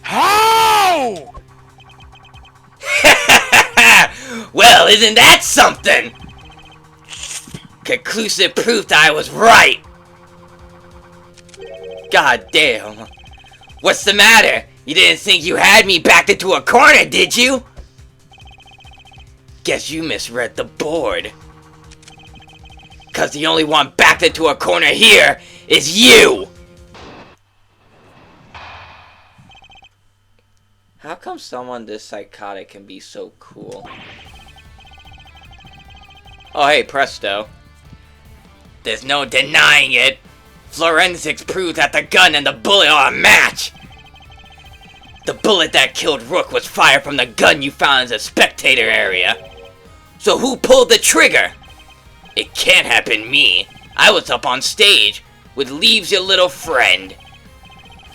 How? Well, isn't that something? Conclusive proof that I was right! God damn. What's the matter? You didn't think you had me backed into a corner, did you? Guess you misread the board. 'Cause the only one backed into a corner here is you! How come someone this psychotic can be so cool? Oh hey, presto. There's no denying it! Forensics proved that the gun and the bullet are a match! The bullet that killed Rook was fired from the gun you found in the spectator area. So who pulled the trigger? It can't have been me. I was up on stage, which leaves your little friend.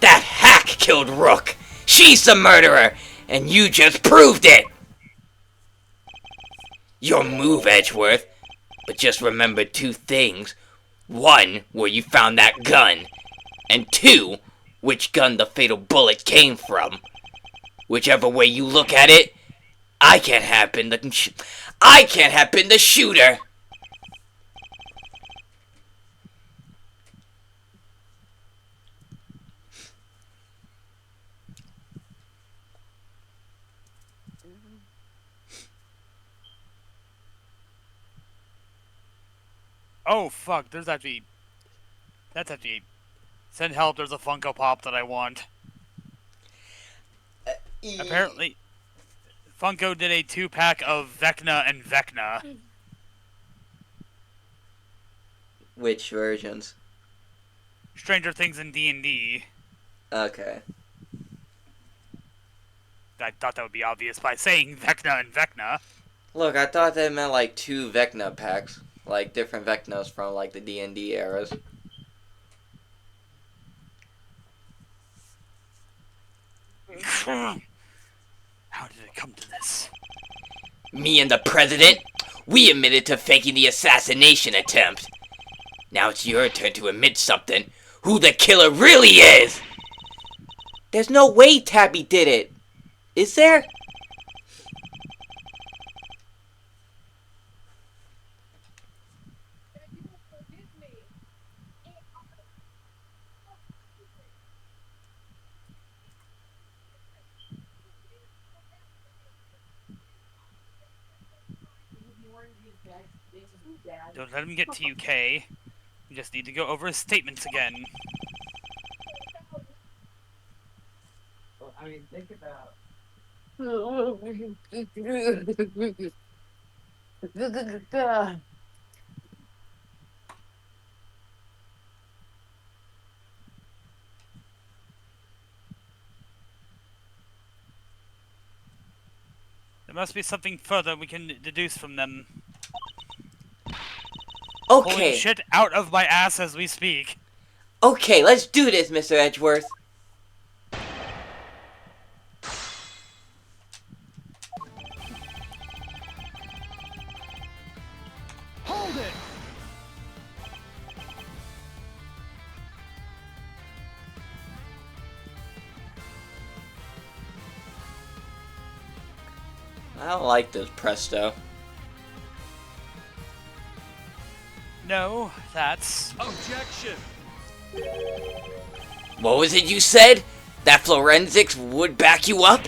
That hack killed Rook. She's the murderer, and you just proved it. Your move, Edgeworth. But just remember 2 things. 1, where you found that gun. And 2, which gun the fatal bullet came from. Whichever way you look at it, I can't have been the shooter. Oh fuck, that's actually... Send help, there's a Funko Pop that I want. Apparently, Funko did a 2-pack of Vecna and Vecna. Which versions? Stranger Things in D&D. Okay. I thought that would be obvious by saying Vecna and Vecna. Look, I thought that meant like 2 Vecna packs. Like different Vecnas from like the D&D eras. How did it come to this? Me and the president, we admitted to faking the assassination attempt. Now it's your turn to admit something. Who the killer really is! There's no way Tabby did it. Is there? Don't let him get to you, Kay. We just need to go over his statements again. Well, I mean, think about. There must be something further we can deduce from them. Pulling Okay. shit out of my ass as we speak. Okay, let's do this, Mr. Edgeworth. Hold it! I don't like this Presto. No, that's... Objection! What was it you said? That forensics would back you up?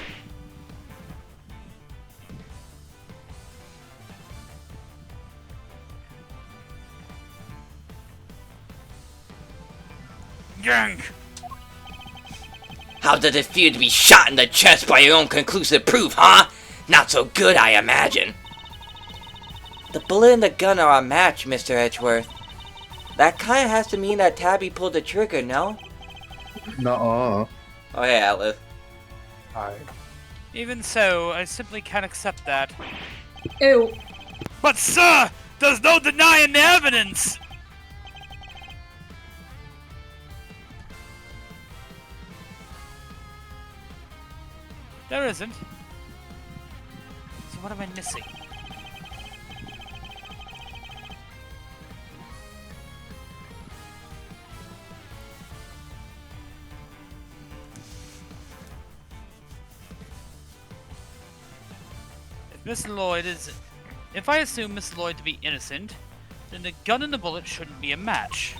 Yank! How does it feel to be shot in the chest by your own conclusive proof, huh? Not so good, I imagine. The bullet and the gun are a match, Mr. Edgeworth. That kinda has to mean that Tabby pulled the trigger, no? Nuh-uh. Oh hey, Atlas. Hi. Even so, I simply can't accept that. Ew. But sir, there's no denying the evidence! There isn't. So what am I missing? If I assume Miss Lloyd to be innocent, then the gun and the bullet shouldn't be a match.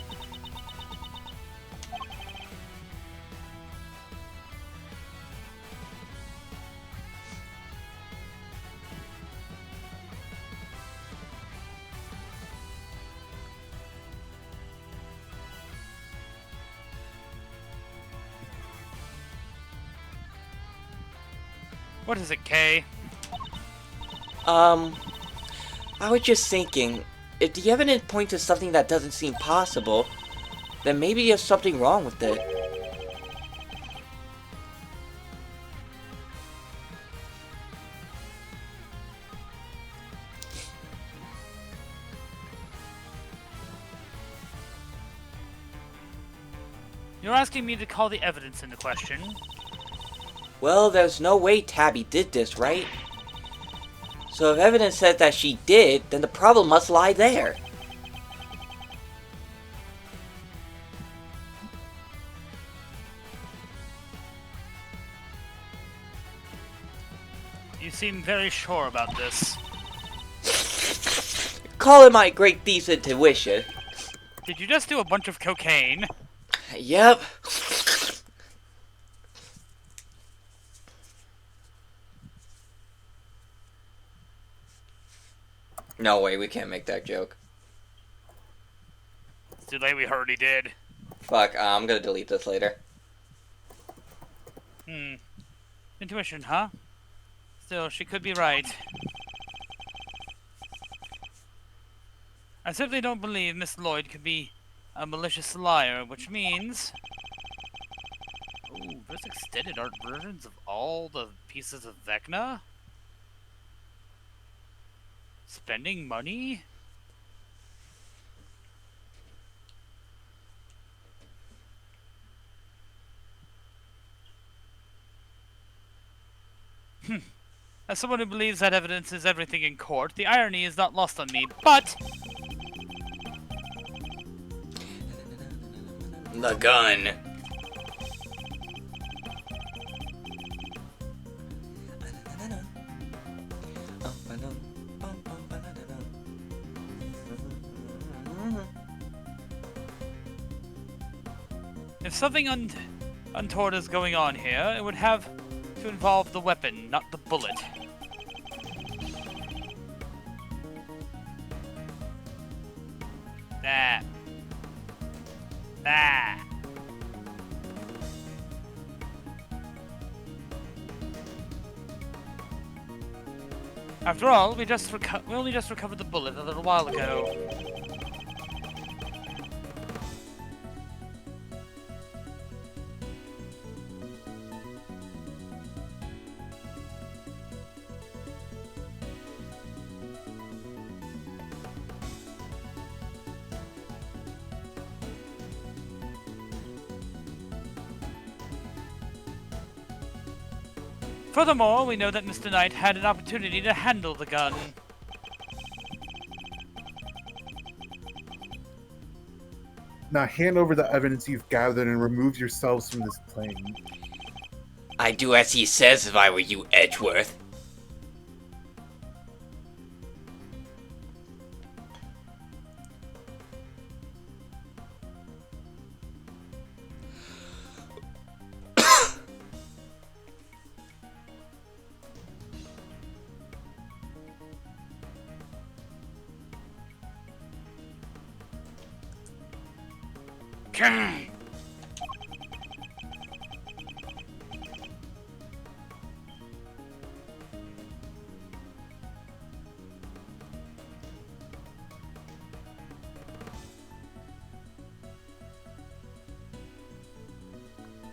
What is it, Kay? I was just thinking, if the evidence points to something that doesn't seem possible, then maybe there's something wrong with it. You're asking me to call the evidence into question. Well, there's no way Tabby did this, right? So if evidence says that she did, then the problem must lie there. You seem very sure about this. Call it my great decent tuition. Did you just do a bunch of cocaine? Yep. No way, we can't make that joke. It's too late, we already did. Fuck, I'm gonna delete this later. Intuition, huh? Still, she could be right. I simply don't believe Miss Lloyd could be a malicious liar, which means... Ooh, there's extended art versions of all the pieces of Vecna? Spending money? As someone who believes that evidence is everything in court, the irony is not lost on me, but... The gun. If something untoward is going on here, it would have to involve the weapon, not the bullet. That. After all, we only just recovered the bullet a little while ago. Furthermore, we know that Mr. Knight had an opportunity to handle the gun. Now hand over the evidence you've gathered and remove yourselves from this plane. I'd do as he says if I were you, Edgeworth.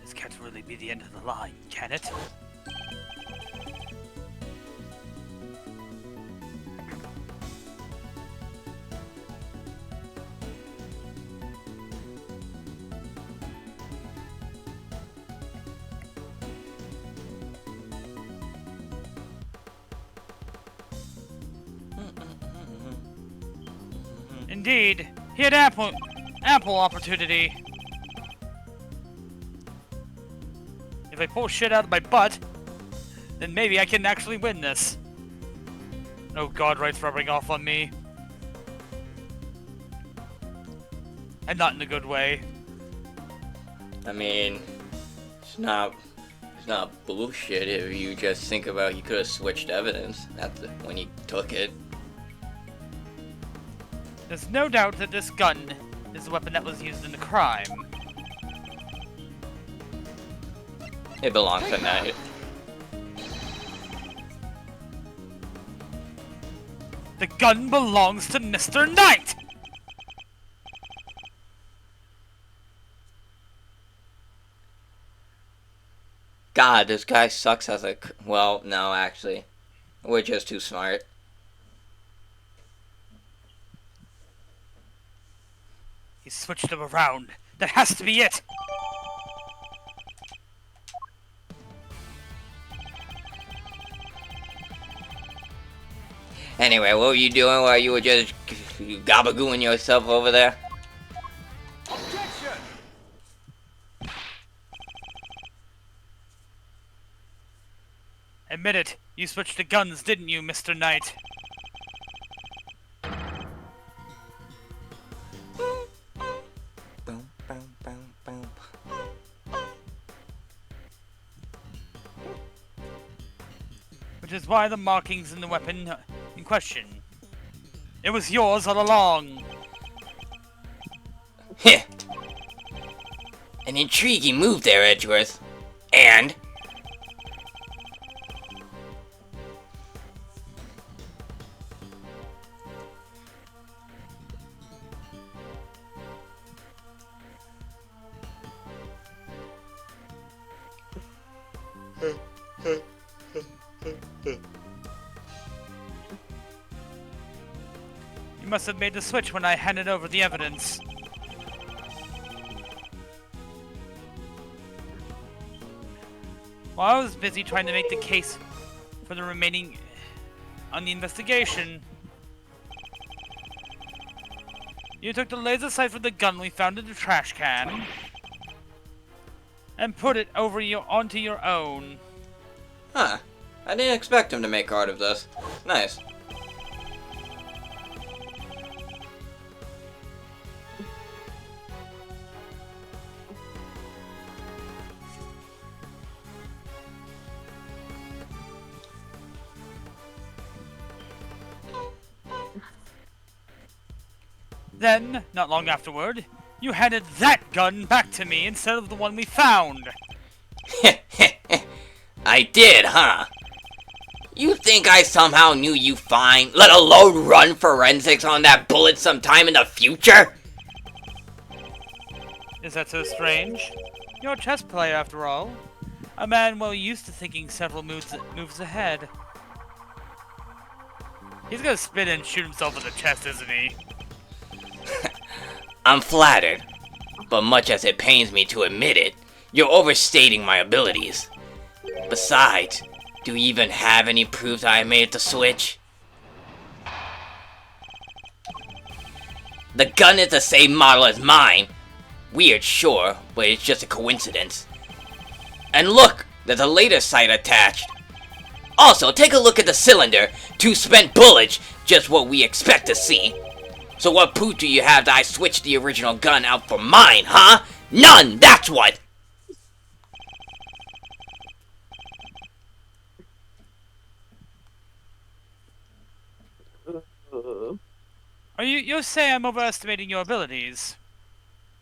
This can't really be the end of the line, can it? Indeed, he had ample opportunity. If I pull shit out of my butt, then maybe I can actually win this. Oh god, Wright's rubbing off on me. And not in a good way. I mean, it's not bullshit if you just think about you could have switched evidence when you took it. There's no doubt that this gun is the weapon that was used in the crime. It belongs to Knight. The gun belongs to Mr. Knight! God, this guy sucks as a... Well, no, actually. We're just too smart. He switched them around. That has to be it! Anyway, what were you doing while you were just gabagooing yourself over there? Objection! Admit it, you switched to guns, didn't you, Mr. Knight? Boom, boom, boom, boom. Which is why the markings in the weapon in question. It was yours all along. Heh. An intriguing move there, Edgeworth. And? You must have made the switch when I handed over the evidence. While I was busy trying to make the case for the remaining on the investigation, you took the laser sight from the gun we found in the trash can and put it over onto your own. Huh. I didn't expect him to make art of this. Nice. Then, not long afterward, you handed that gun back to me instead of the one we found. I did, huh? You think I somehow knew you find, let alone run forensics on that bullet sometime in the future? Is that so strange? You're a chess player, after all. A man well used to thinking several moves ahead. He's gonna spin and shoot himself in the chest, isn't he? I'm flattered, but much as it pains me to admit it, you're overstating my abilities. Besides, do you even have any proof that I made the switch? The gun is the same model as mine. Weird, sure, but it's just a coincidence. And look, there's a laser sight attached. Also, take a look at the cylinder. 2 spent bullets, just what we expect to see. So what proof do you have that I switched the original gun out for mine, huh? None, that's what! You say I'm overestimating your abilities.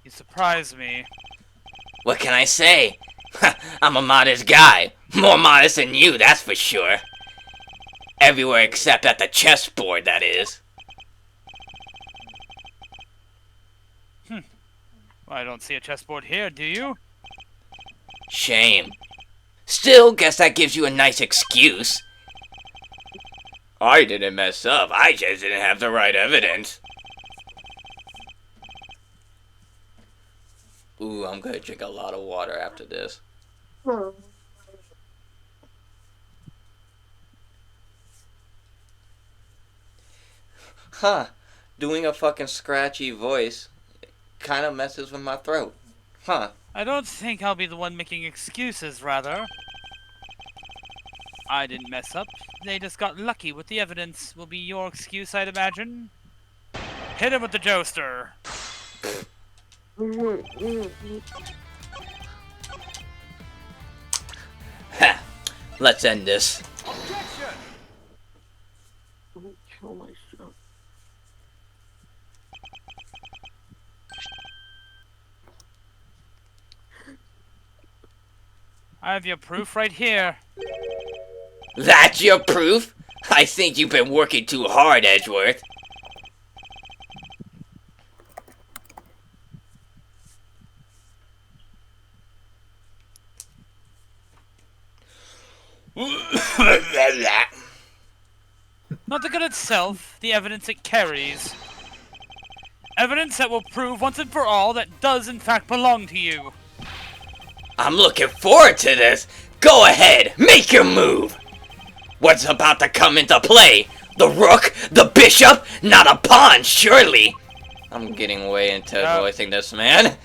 You surprise me. What can I say? I'm a modest guy. More modest than you, that's for sure. Everywhere except at the chessboard, that is. Well, I don't see a chessboard here, do you? Shame. Still, guess that gives you a nice excuse. I didn't mess up, I just didn't have the right evidence. Ooh, I'm gonna drink a lot of water after this. Huh. Doing a fucking scratchy voice kind of messes with my throat. Huh. I don't think I'll be the one making excuses, rather. I didn't mess up. They just got lucky with the evidence. Will be your excuse, I'd imagine. Hit him with the joester. Ha. Let's end this. Objection! Don't kill myself. I have your proof right here. That's your proof? I think you've been working too hard, Edgeworth. Not the gun itself, the evidence it carries. Evidence that will prove once and for all that does in fact belong to you. I'm looking forward to this. Go ahead, make your move. What's about to come into play? The rook? The bishop? Not a pawn, surely! I'm getting way into voicing this, man.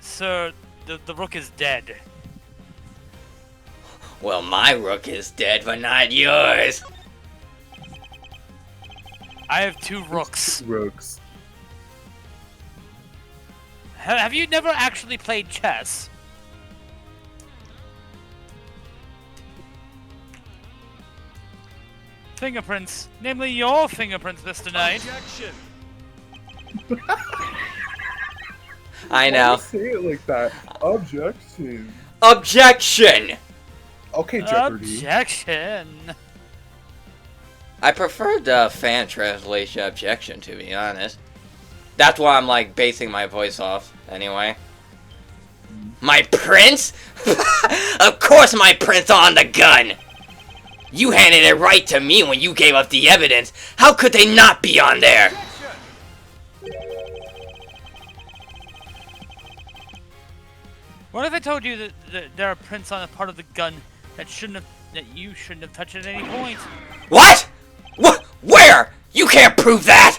Sir, the rook is dead. Well, my rook is dead, but not yours. I have 2 rooks. Rogues. Have you never actually played chess? Fingerprints, namely your fingerprints, Mr. Knight. Objection. I Why know. do you say it like that? Objection. Objection! Okay, Jeopardy. Objection. I prefer the fan translation objection, to be honest. That's why I'm like basing my voice off, anyway. My prince? Of course my prince on the gun! You handed it right to me when you gave up the evidence. How could they not be on there? Objection. What if I told you that there are prints on a part of the gun that you shouldn't have touched at any point? What? Where? You can't prove that!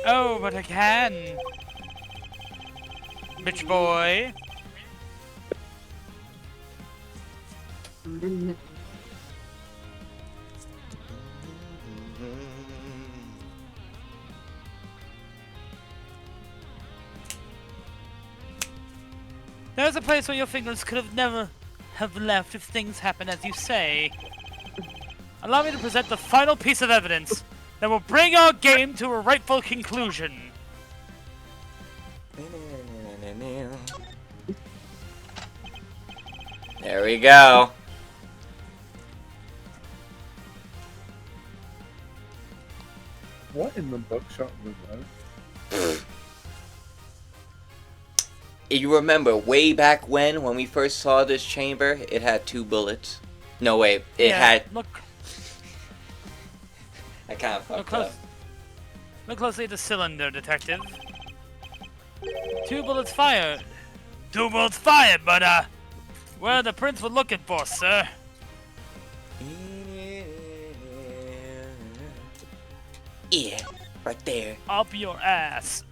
Oh, but I can. Bitch boy. There's a place where your fingers could have never have left if things happen as you say. Allow me to present the final piece of evidence that will bring our game to a rightful conclusion. There we go. What in the bookshop was that? You remember way back when we first saw this chamber, it had 2 bullets. No, wait, it had... Look I kind of fucked close. up. Look closely at the cylinder, detective. 2 bullets fired. 2 bullets fired, but where are the prints we're looking for, sir? Yeah, right there. Up your ass.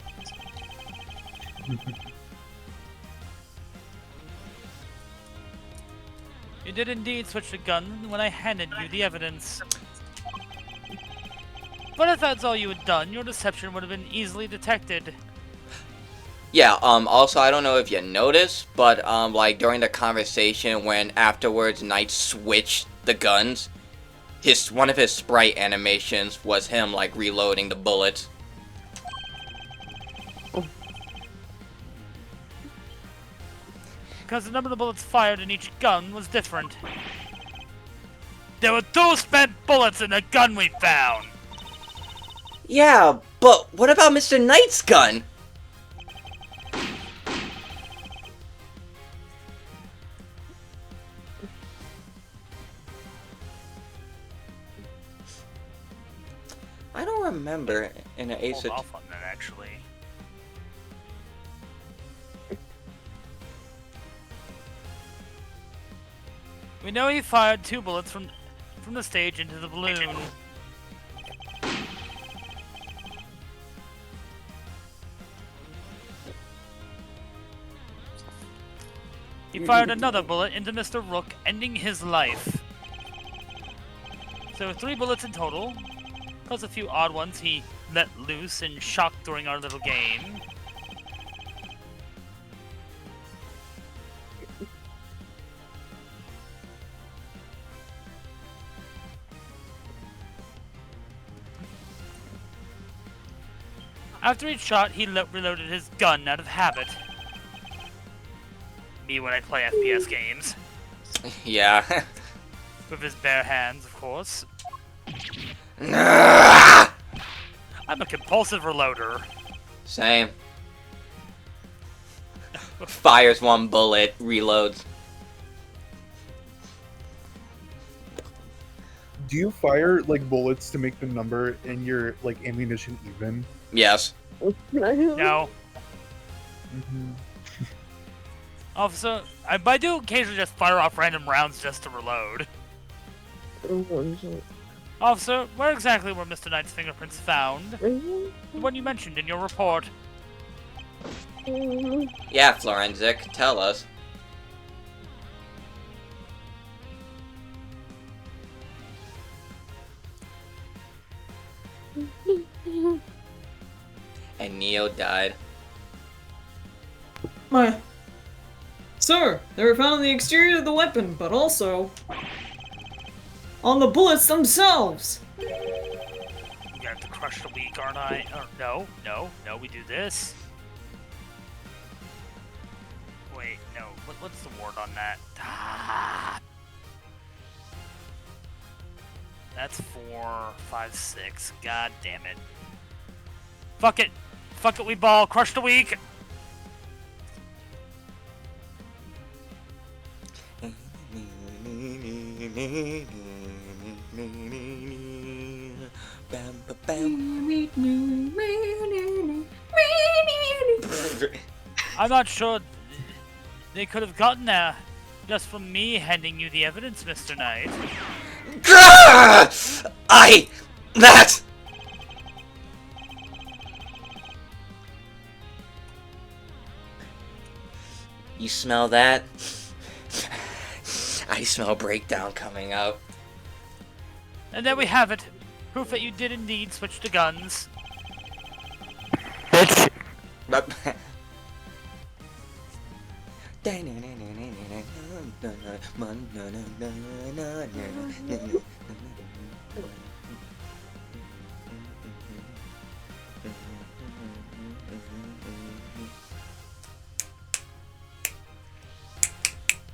You did indeed switch the gun when I handed you the evidence. But if that's all you had done, your deception would have been easily detected. Yeah, also, I don't know if you noticed, but, like, during the conversation when afterwards Knight switched the guns, one of his sprite animations was him, like, reloading the bullets. Because the number of bullets fired in each gun was different. There were 2 spent bullets in the gun we found! Yeah, but what about Mr. Knight's gun? I don't remember in an Ace Hold off on that, actually. We know he fired 2 bullets from the stage into the balloon. He fired another bullet into Mr. Rook, ending his life. So 3 bullets in total, plus a few odd ones he let loose and shocked during our little game. After each shot, he reloaded his gun out of habit. Me when I play FPS games. Yeah. With his bare hands, of course. I'm a compulsive reloader. Same. Fires 1 bullet, reloads. Do you fire like bullets to make the number in your like ammunition even? Yes. No. Mm-hmm. Officer, I do occasionally just fire off random rounds just to reload. Officer, where exactly were Mr. Knight's fingerprints found? The one you mentioned in your report. Yeah, Forensic, tell us. And Neo died. My. Sir, they were found on the exterior of the weapon, but also on the bullets themselves. You have to crush the weak, aren't I? No, we do this. Wait, no. What's the word on that? Ah. That's 4, 5, 6. God damn it. Fuck it. Fuck it, we ball. Crush the weak. I'm not sure they could have gotten there just from me handing you the evidence, Mr. Knight. That! You smell that? I smell breakdown coming up. And there we have it. Proof that you did indeed switch to guns. Bitch!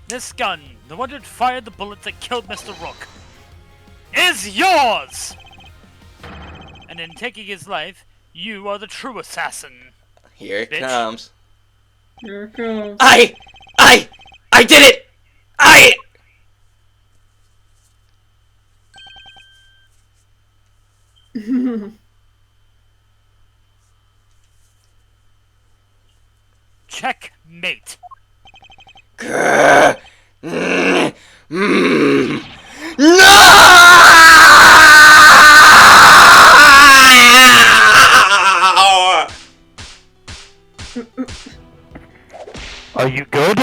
This gun, the one that fired the bullets that killed Mr. Rook, is yours! And in taking his life, you are the true assassin. Here it Bitch. comes. Here it comes. I did it! Checkmate. No! Are you good?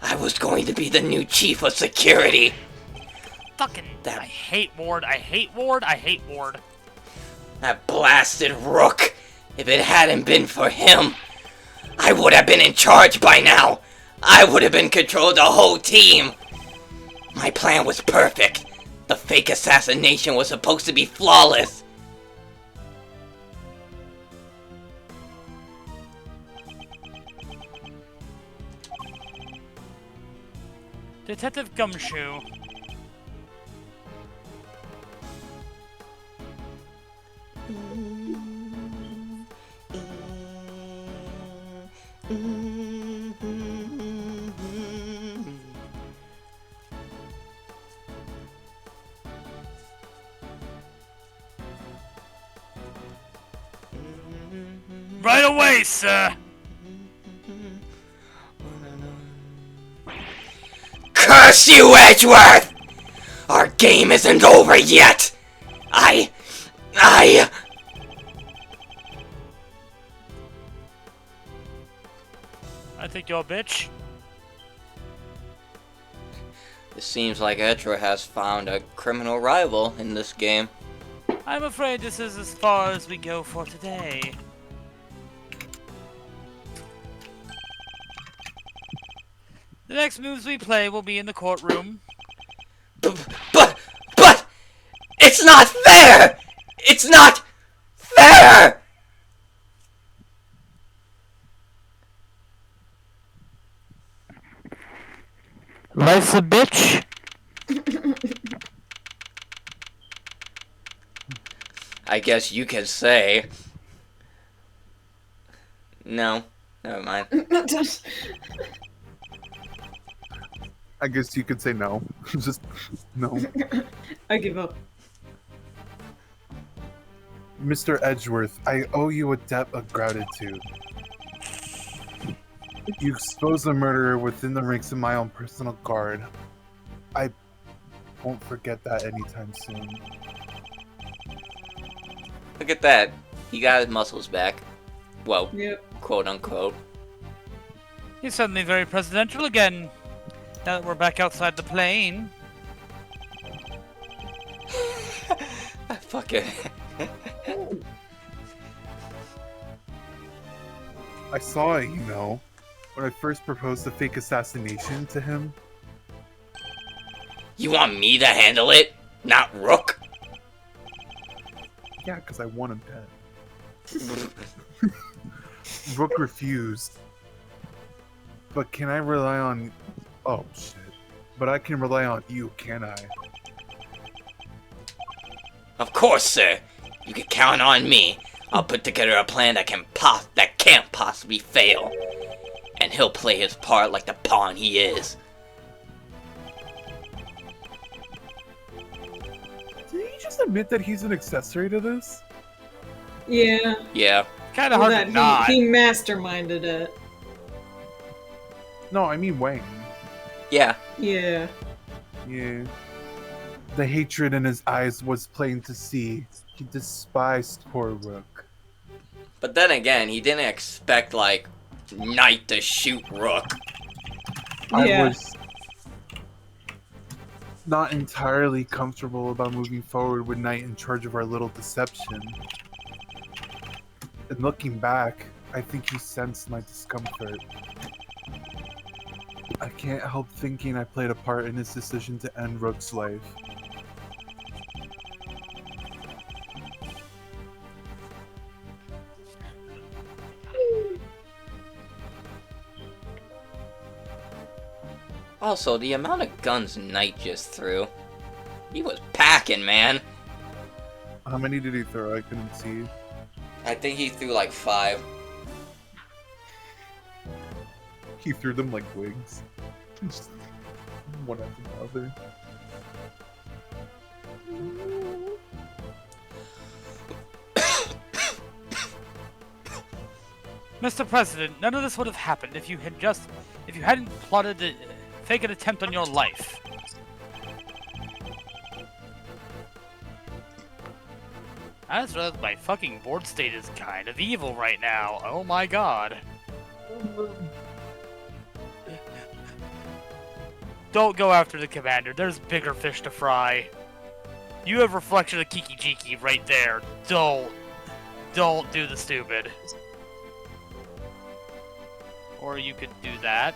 I was going to be the new chief of security. Fucking, I hate Ward, I hate Ward, I hate Ward. That blasted Rook. If it hadn't been for him, I would have been in charge by now. I would have been controlled the whole team. My plan was perfect. The fake assassination was supposed to be flawless. Detective Gumshoe. Right away, sir! Curse you, Edgeworth! Our game isn't over yet! I think you're a bitch. It seems like Edgeworth has found a criminal rival in this game. I'm afraid this is as far as we go for today. The next moves we play will be in the courtroom. But, it's not fair! It's not fair! Life's a bitch. I guess you could say. No, never mind. I guess you could say no. Just no. I give up. Mr. Edgeworth, I owe you a debt of gratitude. You exposed the murderer within the ranks of my own personal guard. I won't forget that anytime soon. Look at that. He got his muscles back. Well, Yep. quote unquote. He's suddenly very presidential again. Now that we're back outside the plane. I fucking. I saw it, when I first proposed the fake assassination to him. You want me to handle it? Not Rook? Yeah, because I want him dead. Rook refused. But can I rely on... Oh, shit. But I can rely on you, can I? Of course, sir. You can count on me. I'll put together a plan that can't possibly fail. And he'll play his part like the pawn he is. Did he just admit that he's an accessory to this? Yeah. Yeah. Kind of hard That to not. he masterminded it. No, I mean Wayne. Yeah. Yeah. Yeah. The hatred in his eyes was plain to see. He despised poor Rook. But then again, he didn't expect, like, Knight to shoot Rook. I Yeah. was not entirely comfortable about moving forward with Knight in charge of our little deception. And looking back, I think he sensed my discomfort. I can't help thinking I played a part in his decision to end Rook's life. Also, the amount of guns Knight just threw. He was packing, man. How many did he throw? I couldn't see. I think he threw like 5. He threw them like wigs. Just one after the other. Mr. President, none of this would have happened if you hadn't plotted to fake an attempt on your life. I just realized my fucking board state is kind of evil right now. Oh my god. Don't go after the commander. There's bigger fish to fry. You have reflection of Kiki Jiki right there. Don't do the stupid. Or you could do that.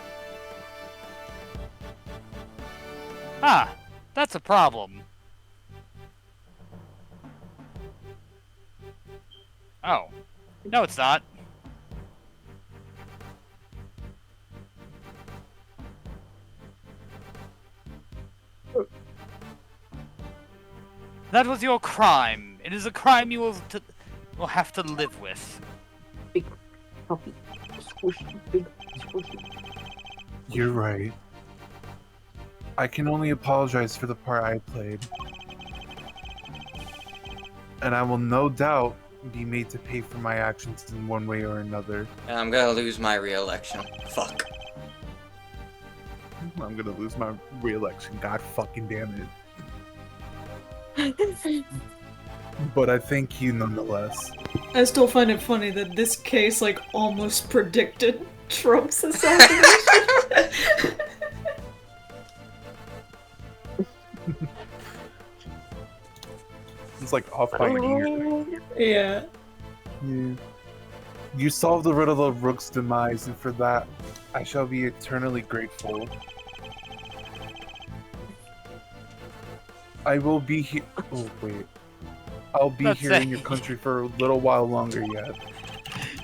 Ah, that's a problem. Oh. No, it's not. That was your crime. It is a crime you will have to live with. Big puppy. Squishy, big squishy. You're right. I can only apologize for the part I played. And I will no doubt be made to pay for my actions in one way or another. And I'm gonna lose my re-election. Fuck. I'm gonna lose my re-election, god fucking damn it. But I thank you nonetheless. I still find it funny that this case, like, almost predicted Trump's assassination. It's like off by an ear. Yeah. Yeah. You solved the riddle of Rook's demise, and for that, I shall be eternally grateful. I will be here. Oh, wait. I'll be That's here in your country for a little while longer yet.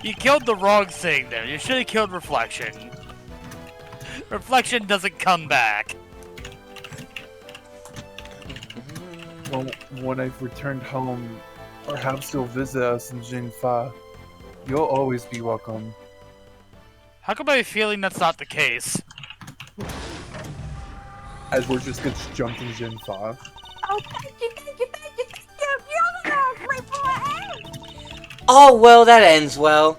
You killed the wrong thing there. You should have killed Reflection. Reflection doesn't come back. Well, when I've returned home, perhaps you'll visit us in Jinfa. You'll always be welcome. How come I have a feeling that's not the case? Edward just gets jumped in Jinfa. Oh, thank you. You're the last right for my ass. Oh, well, that ends well.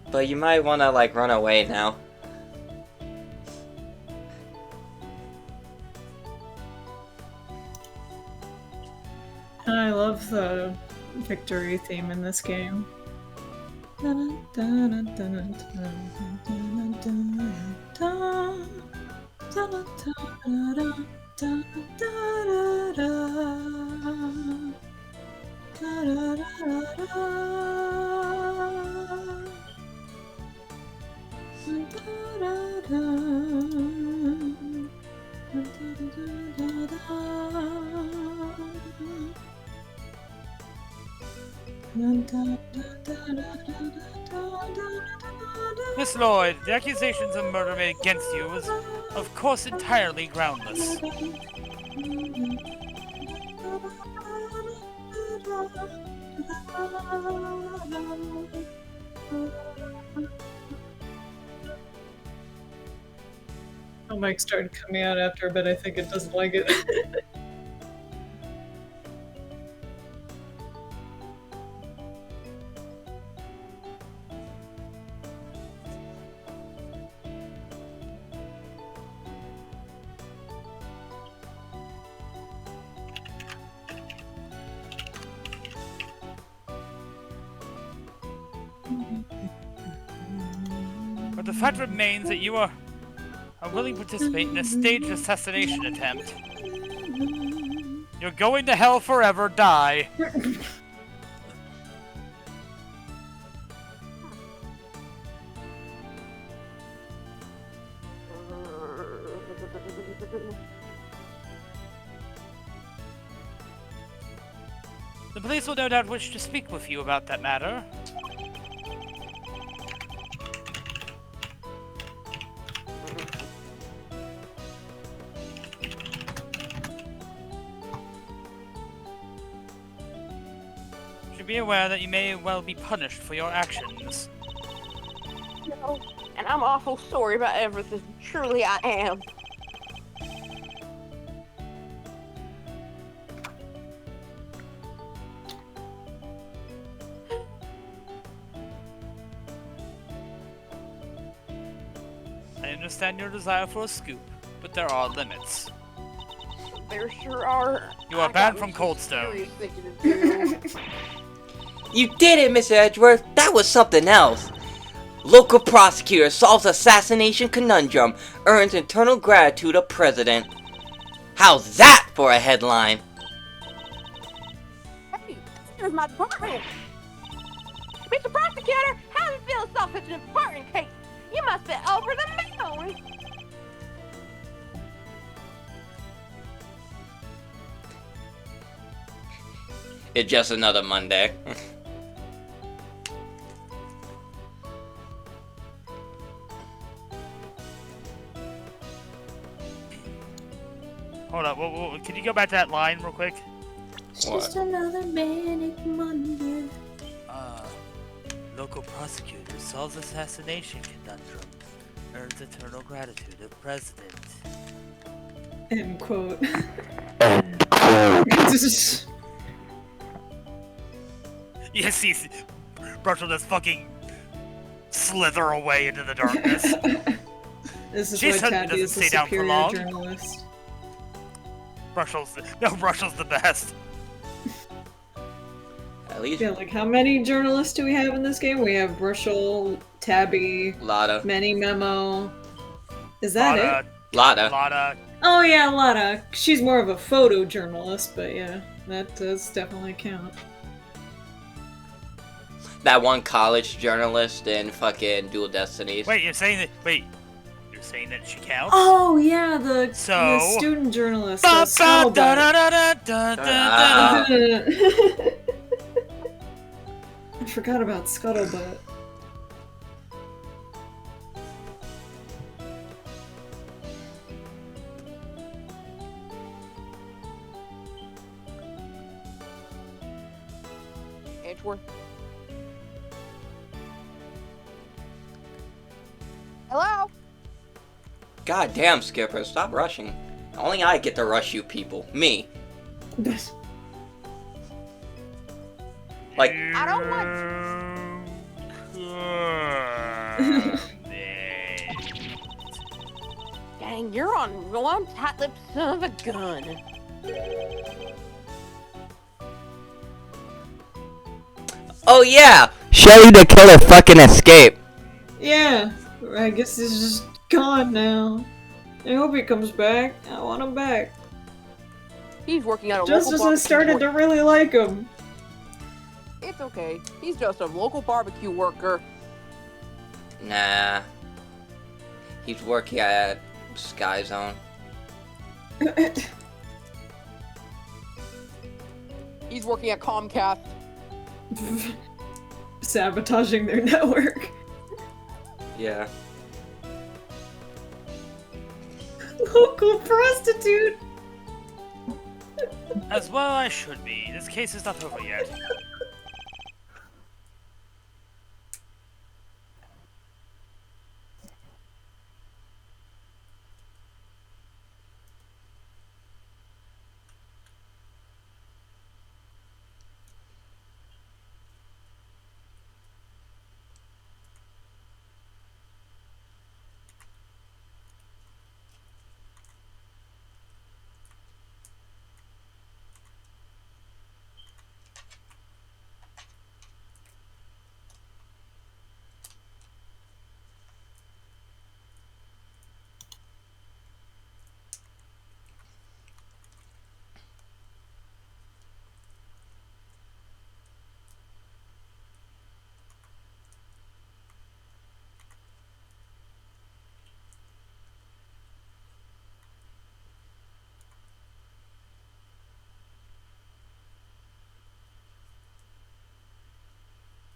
But you might want to, like, run away now. I love the victory theme in this game. Miss Lloyd, the accusations of murder made against you was, of course, entirely groundless. Oh, Mike started coming out after a bit. I think it doesn't like it. But the fact remains that you are a willing participant in a staged assassination attempt. You're going to hell forever, die. The police will no doubt wish to speak with you about that matter. You should be aware that you may well be punished for your actions. No, and I'm awful sorry about everything. Truly, I am. I understand your desire for a scoop, but there are limits. There sure are. You are I banned got from some Coldstone. serious thinking to do. You did it, Mr. Edgeworth. That was something else. Local prosecutor solves assassination conundrum, earns eternal gratitude of president. How's that for a headline? Hey, here's my department. Mr. Prosecutor, how do you feel to solve such an important case? You must be over the moon. It's just another Monday. Hold up, can you go back to that line real quick? What? Another manic Monday. Local prosecutor solves assassination conundrum, earns eternal gratitude of president. End quote. Yes, he's Brushel just fucking slither away into the darkness. This is She why certainly Tabby is doesn't the stay down for superior long. journalist. Brushel's the best. At least Yeah, like how many journalists do we have in this game? We have Brushel, Tabby, Lotta. Many Memo. Is that it? Lotta. Lotta. Oh yeah, Lotta. She's more of a photojournalist, but yeah, that does definitely count. That one college journalist in fucking Dual Destinies. Wait, you're saying that she counts? Oh yeah, the So- student journalist. Ba, ba, Scuttlebutt. da, da, da, da, da, da, Ah. I forgot about Scuttlebutt. Edgeworth. Hello? God damn, Skipper, stop rushing. Only I get to rush you people. Me. Like, I don't want. Dang, you're on one tight-lipped son of a gun. oh yeah, Shelly the killer fucking escaped. Yeah, I guess he's just gone now. I hope he comes back. I want him back. He's working at a Just local as I barbecue started to really like him. It's okay. He's just a local barbecue worker. Nah. He's working at Sky Zone. He's working at Comcast. Sabotaging their network. Yeah. Local prostitute! As well I should be. This case is not over yet.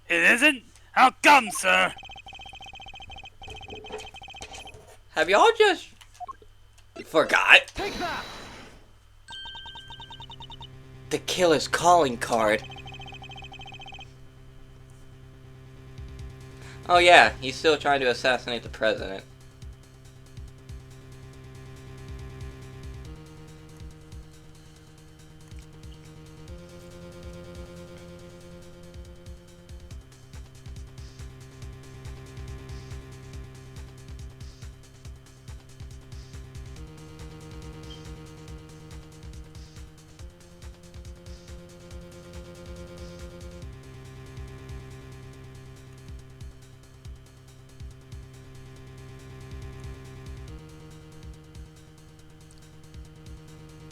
It isn't? How come, sir? Have y'all just forgot? Take that! The killer's calling card. Oh yeah, he's still trying to assassinate the president.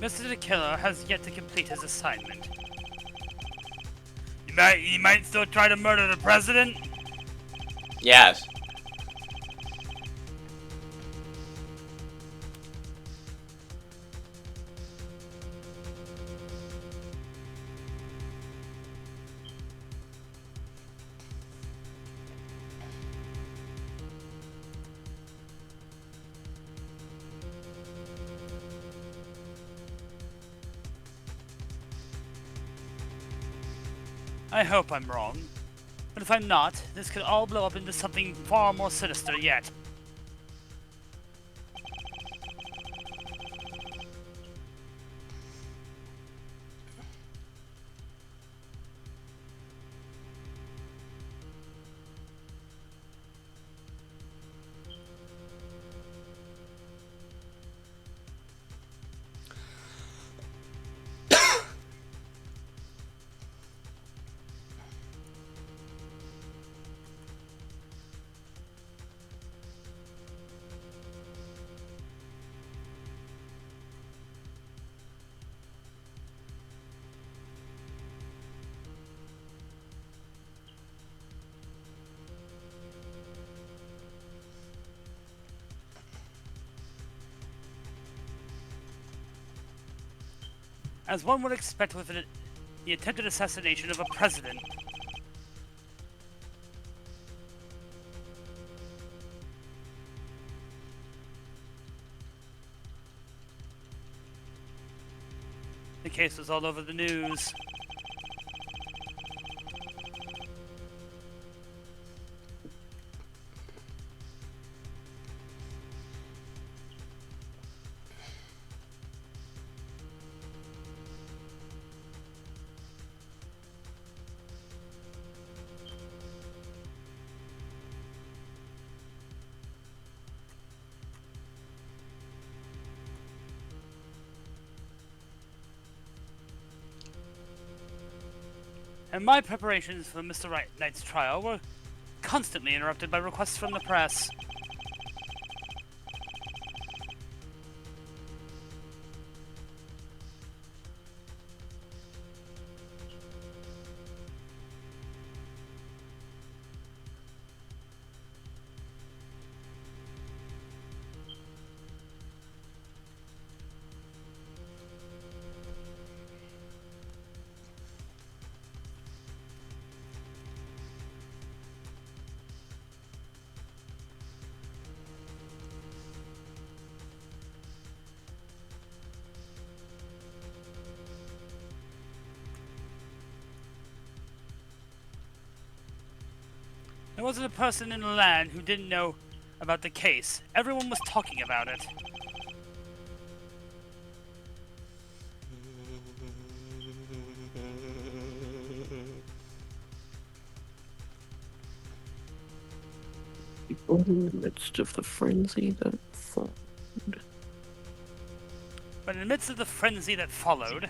Mr. the Killer has yet to complete his assignment. He might still try to murder the president? Yes. I hope I'm wrong. But if I'm not, this could all blow up into something far more sinister yet. As one would expect with the attempted assassination of a president. The case was all over the news. and my preparations for Mr. Knight's trial were constantly interrupted by requests from the press. There wasn't a person in the land who didn't know about the case. Everyone was talking about it. People in the midst of the frenzy that followed. But in the midst of the frenzy that followed,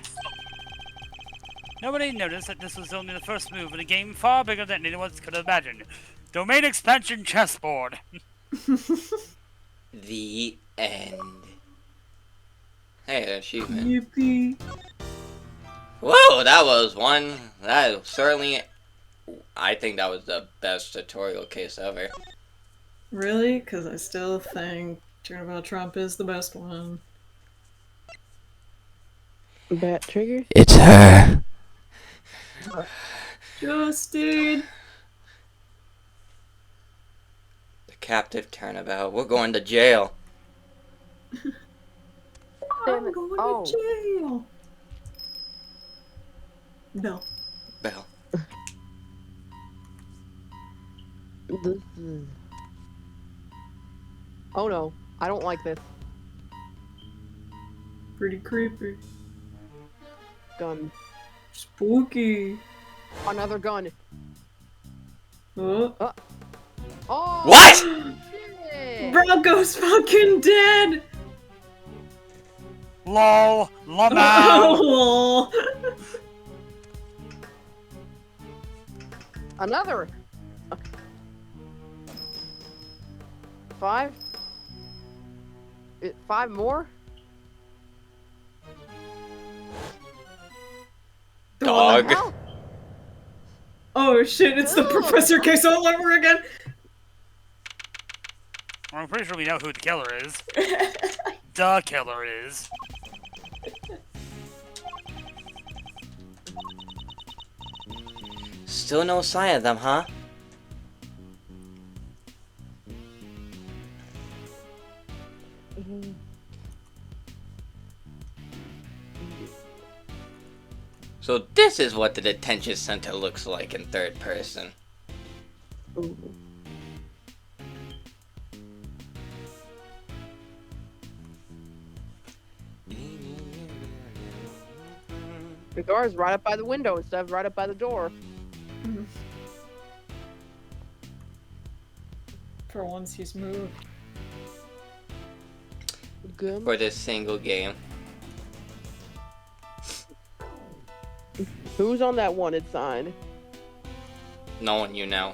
nobody noticed that this was only the first move in a game far bigger than anyone could imagine. Domain expansion chessboard. The end. Hey, achievement. Yippee. Whoa, that was one. That certainly. I think that was the best tutorial case ever. Really? Because I still think Turnabout Trump is the best one. Bat trigger? It's her. Justin! The captive turnabout. We're going to jail. I'm going to jail! No. Bell. This is... Oh no, I don't like this. Pretty creepy. Gun. Spooky. Another gun. Oh. Oh! What? Shit. Bronco's fucking dead! LOL. Lamau. Oh. Another. Okay. 5? 5 more? Dog. Hell? Oh shit, it's the Professor case all over again! I'm pretty sure we know who the killer is. The killer is. Still no sign of them, huh? So this is what the detention center looks like in third person. Ooh. The guard's right up by the window instead of right up by the door. For once he's moved. Good. For this single game. Who's on that wanted sign? No one you know.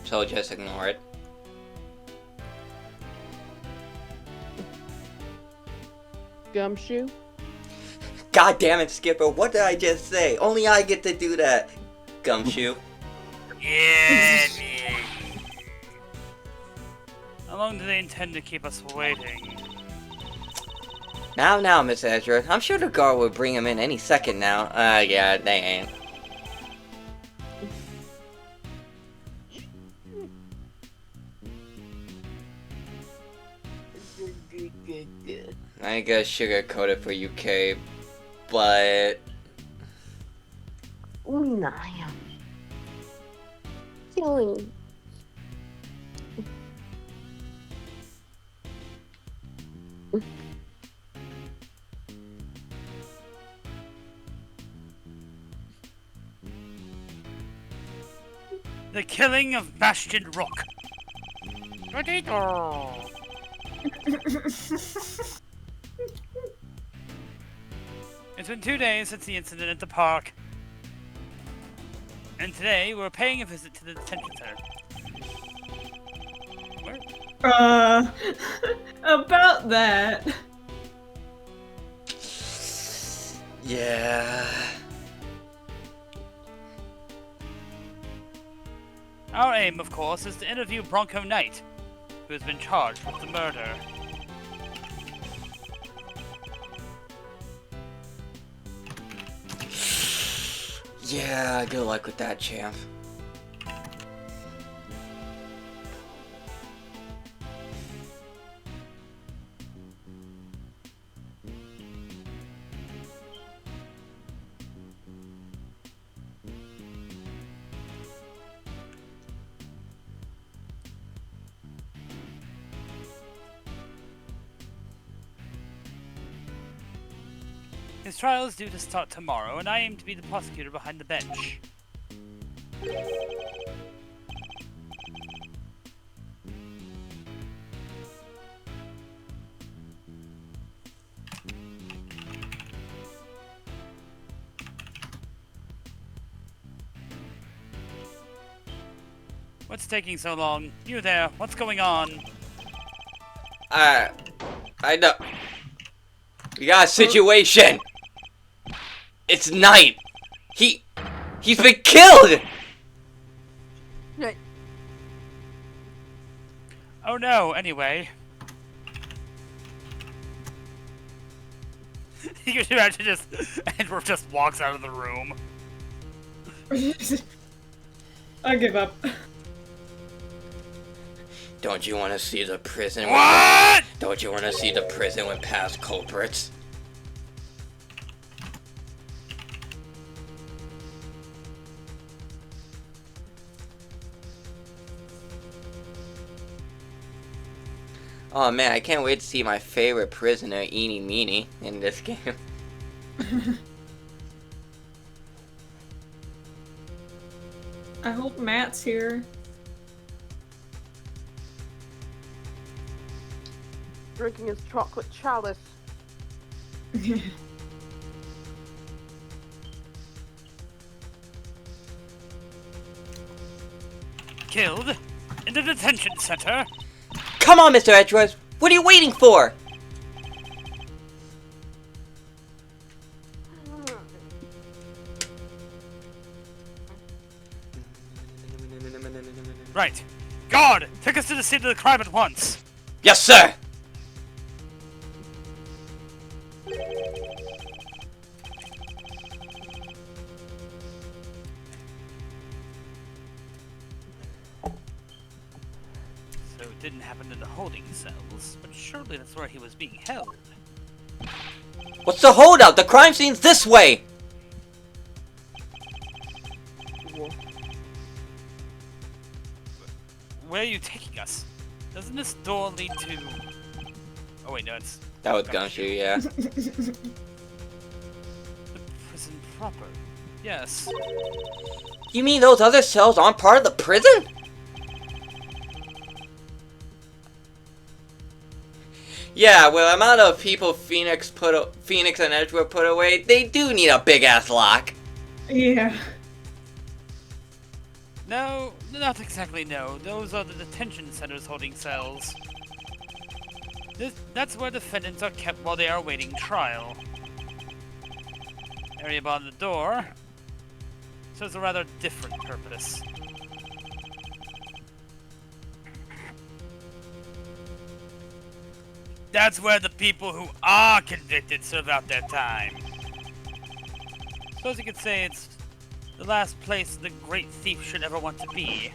So just ignore it. Gumshoe? God damn it, Skipper, what did I just say? Only I get to do that. Gumshoe. Yeah, man. How long do they intend to keep us waiting? Now, Miss Edgeworth. I'm sure the guard will bring him in any second now. Yeah, they ain't. I guess sugarcoat it for UK, but... Unaya. Killing. The killing of Bastion Rook. Potato. It's been 2 days since the incident at the park. And today, we're paying a visit to the detention center. Where? About that. Yeah. Our aim, of course, is to interview Bronco Knight, who has been charged with the murder. Yeah, good luck with that, champ. His trial is due to start tomorrow, and I aim to be the prosecutor behind the bench. What's taking so long? You there, what's going on? I know. We got a situation. It's Knight. He's been killed. Yeah, Oh no, anyway. You can imagine just Edgeworth just walks out of the room. I give up. Don't you want to see the prison? What? Don't you want to see the prison with past culprits? Oh man, I can't wait to see my favorite prisoner, Eeny Meeny, in this game. I hope Matt's here. Drinking his chocolate chalice. Killed? In the detention center? Come on, Mr. Edgeworth! What are you waiting for? Right. Guard! Take us to the scene of the crime at once! Yes, sir! So it didn't happen in the holding cells, but surely that's where he was being held. What's the holdout? The crime scene's this way! Where are you taking us? Doesn't this door lead to... Oh wait, no, it's... That was Gumshoe, yeah. the prison proper. Yes. You mean those other cells aren't part of the prison? Yeah, with the amount of people Phoenix and Edgeworth put away, they do need a big ass lock. Yeah. No, not exactly no. Those are the detention centers holding cells. That's where defendants are kept while they are awaiting trial. Area beyond the door serves a rather different purpose. That's where the people who are convicted serve out their time. Suppose you could say it's the last place the great thief should ever want to be.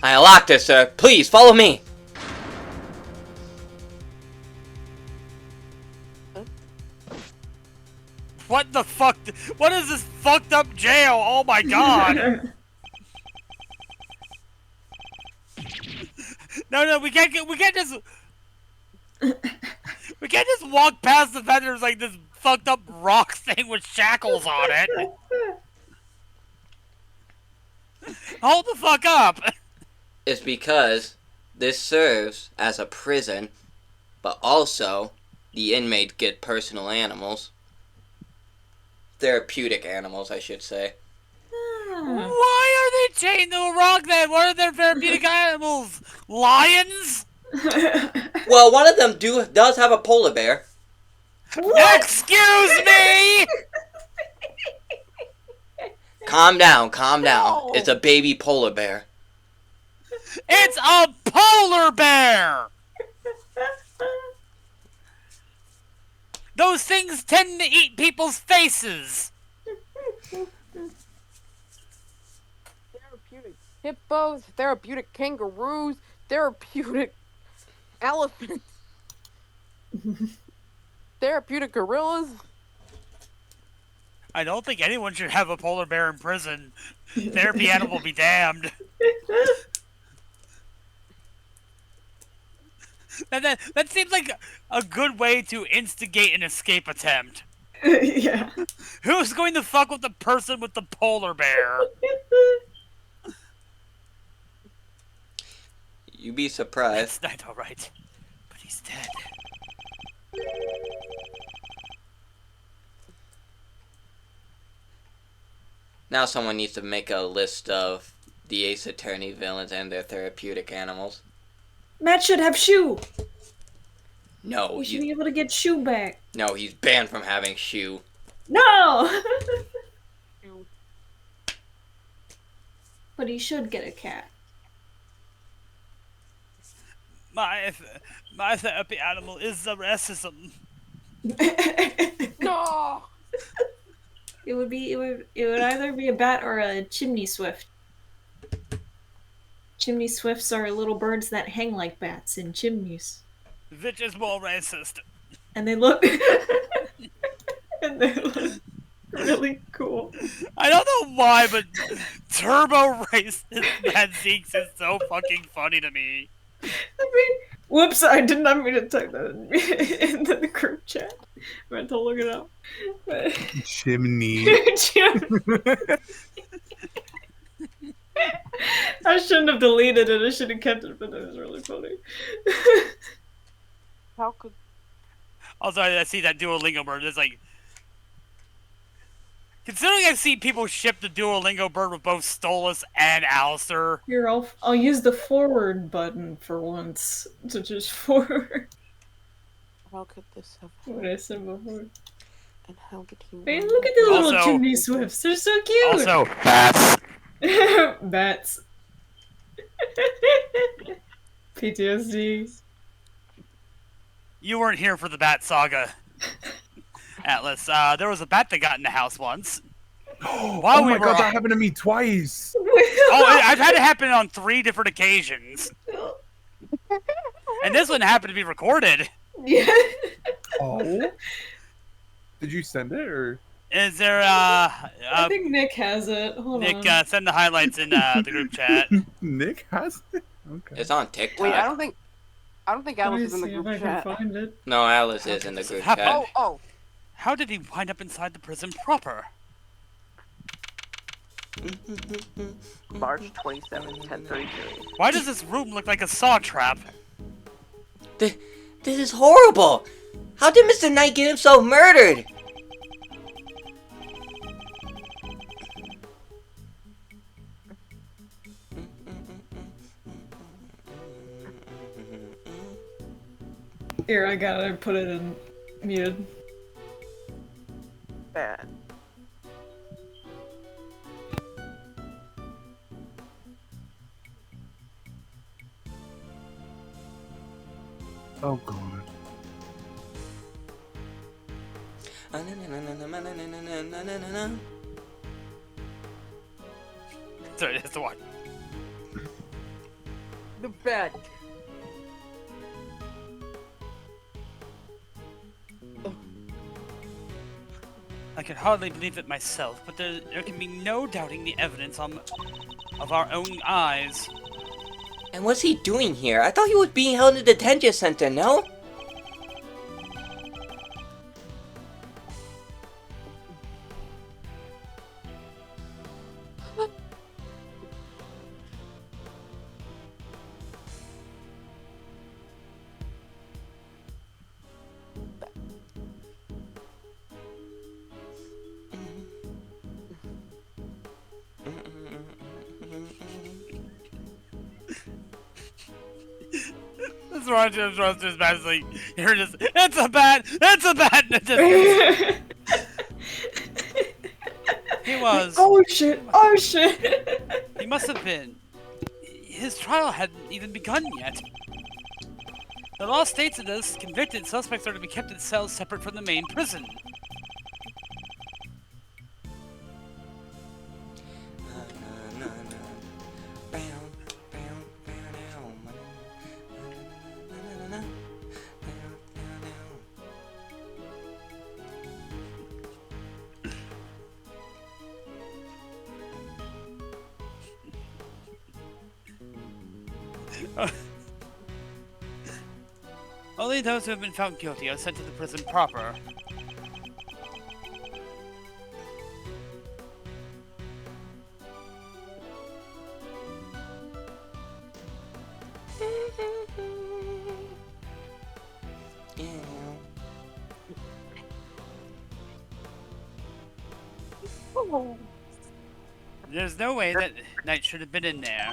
I unlocked it, sir. Please, follow me. What the fuck? What is this fucked up jail? Oh my god! No, we can't just walk past the vendors like this fucked up rock thing with shackles on it. Hold the fuck up! It's because this serves as a prison, but also the inmates get personal animals. Therapeutic animals, I should say. Why are they chained to a rock then? What are their therapeutic animals? Lions? Well, one of them does have a polar bear. Excuse me! Calm down, calm down. No. It's a baby polar bear. It's a polar bear! Those things tend to eat people's faces. Therapeutic hippos, therapeutic kangaroos, therapeutic elephants, therapeutic gorillas. I don't think anyone should have a polar bear in prison. Therapy animal be damned. That seems like a good way to instigate an escape attempt. Yeah. Who's going to fuck with the person with the polar bear? You'd be surprised. That's not alright. But he's dead. Now someone needs to make a list of the Ace Attorney villains and their therapeutic animals. Matt should have shoe. No, We should be able to get shoe back. no, he's banned from having shoe. No! But he should get a cat. My therapy animal is the racism. No. It would either be a bat or a chimney swift. Chimney swifts are little birds that hang like bats in chimneys. Which is more racist? And they look really cool. I don't know why, but turbo racist Mad Zeeks is so fucking funny to me. I mean, whoops, I did not mean to type that in the group chat. I meant to look it up. But... Chimney. I shouldn't have deleted it. I should have kept it, but it was really funny. How could? Also, I see that Duolingo bird. It's like, considering I've seen people ship the Duolingo bird with both Stolas and Alistair. Here, I'll use the forward button for once to just forward How could this have? what I said before. And how did he? Hey, look at the little Also- chimney swifts. They're so cute. Also, bats. Bats. PTSD. You weren't here for the bat saga, Atlas. There was a bat that got in the house once. Oh While my we were god, that on- happened to me twice. Oh, I've had it happen on 3 different occasions. And this one happened to be recorded. Yeah. Oh. Did you send it or? Is there, I think Nick has it. Hold Nick, on. send the highlights in the group chat. Nick has it? Okay. It's on TikTok. Wait, I don't think Let Alice me is in the see group if I can chat. find it. No, Alice is in the group happen? chat. Oh, How did he wind up inside the prison proper? March 27th, 10:33. Why does this room look like a saw trap? This is horrible! How did Mr. Knight get himself murdered? Here, I got it. I put it in muted. Bad. Oh god. Sorry, that's the one. the bed. I can hardly believe it myself, but there can be no doubting the evidence of our own eyes. And what's he doing here? I thought he was being held in a detention center, no? just watching him trust his bat. It's like, you're just, it's a bat! It's a bat! And it just, he was. Oh shit! Oh shit! He must have been. His trial hadn't even begun yet. The law states that those convicted suspects are to be kept in cells separate from the main prison. Only those who have been found guilty are sent to the prison proper. There's no way that Knight should have been in there.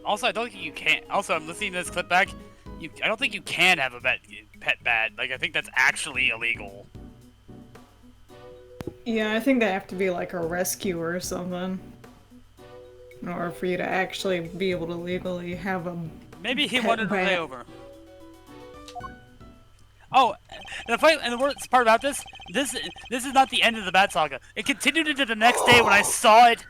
Also, I don't think you can. Also, I'm listening to this clip back. I don't think you can have a pet bat. Like, I think that's actually illegal. Yeah, I think they have to be like a rescue or something. In order for you to actually be able to legally have a Maybe he pet wanted to bat. lay over. Oh, and the worst part about this is not the end of the Bat Saga. It continued into the next day when I saw it,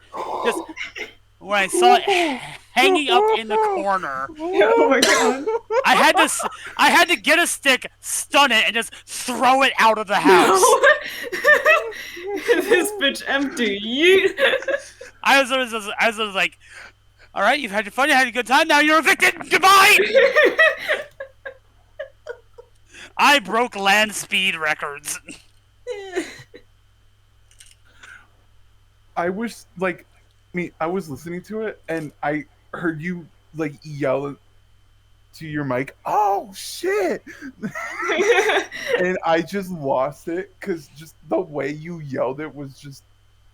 hanging up in the corner. Oh my god! I had to get a stick, stun it, and just throw it out of the house. This bitch empty. Yeet. I was like, all right, you've had your fun, you had a good time, now you're evicted. Goodbye. I broke land speed records. I was like, I was listening to it and I heard you like yell to your mic, "Oh shit!" and I just lost it because just the way you yelled it was just.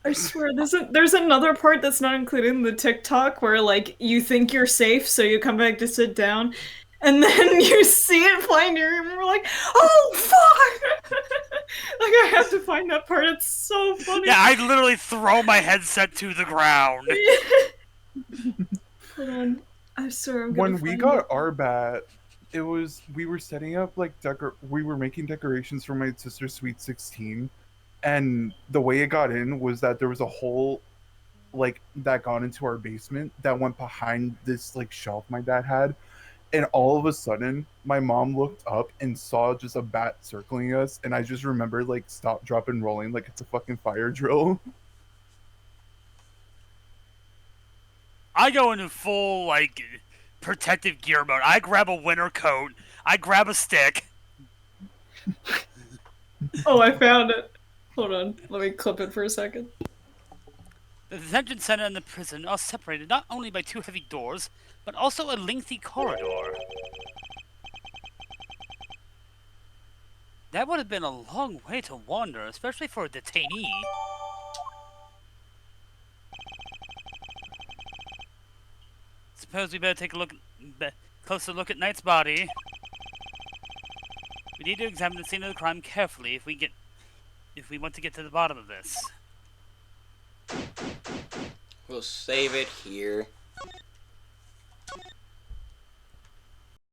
I swear, there's another part that's not included in the TikTok where like you think you're safe, so you come back to sit down. And then you see it flying near you, and we're like, "Oh fuck!" Like I have to find that part. It's so funny. Yeah, I literally throw my headset to the ground. Hold on, I swear I'm gonna When we find got it. our bat, we were setting up like we were making decorations for my sister's sweet 16, and the way it got in was that there was a hole like that got into our basement that went behind this like shelf my dad had. And all of a sudden, my mom looked up and saw just a bat circling us, and I just remember like stop, drop, and rolling like it's a fucking fire drill. I go into full like protective gear mode. I grab a winter coat. I grab a stick. Oh, I found it. Hold on, let me clip it for a second. The detention center and the prison are separated not only by two heavy doors, but also a lengthy corridor. That would have been a long way to wander, especially for a detainee. Suppose we better take a closer look at Knight's body. We need to examine the scene of the crime carefully if we want to get to the bottom of this. We'll save it here.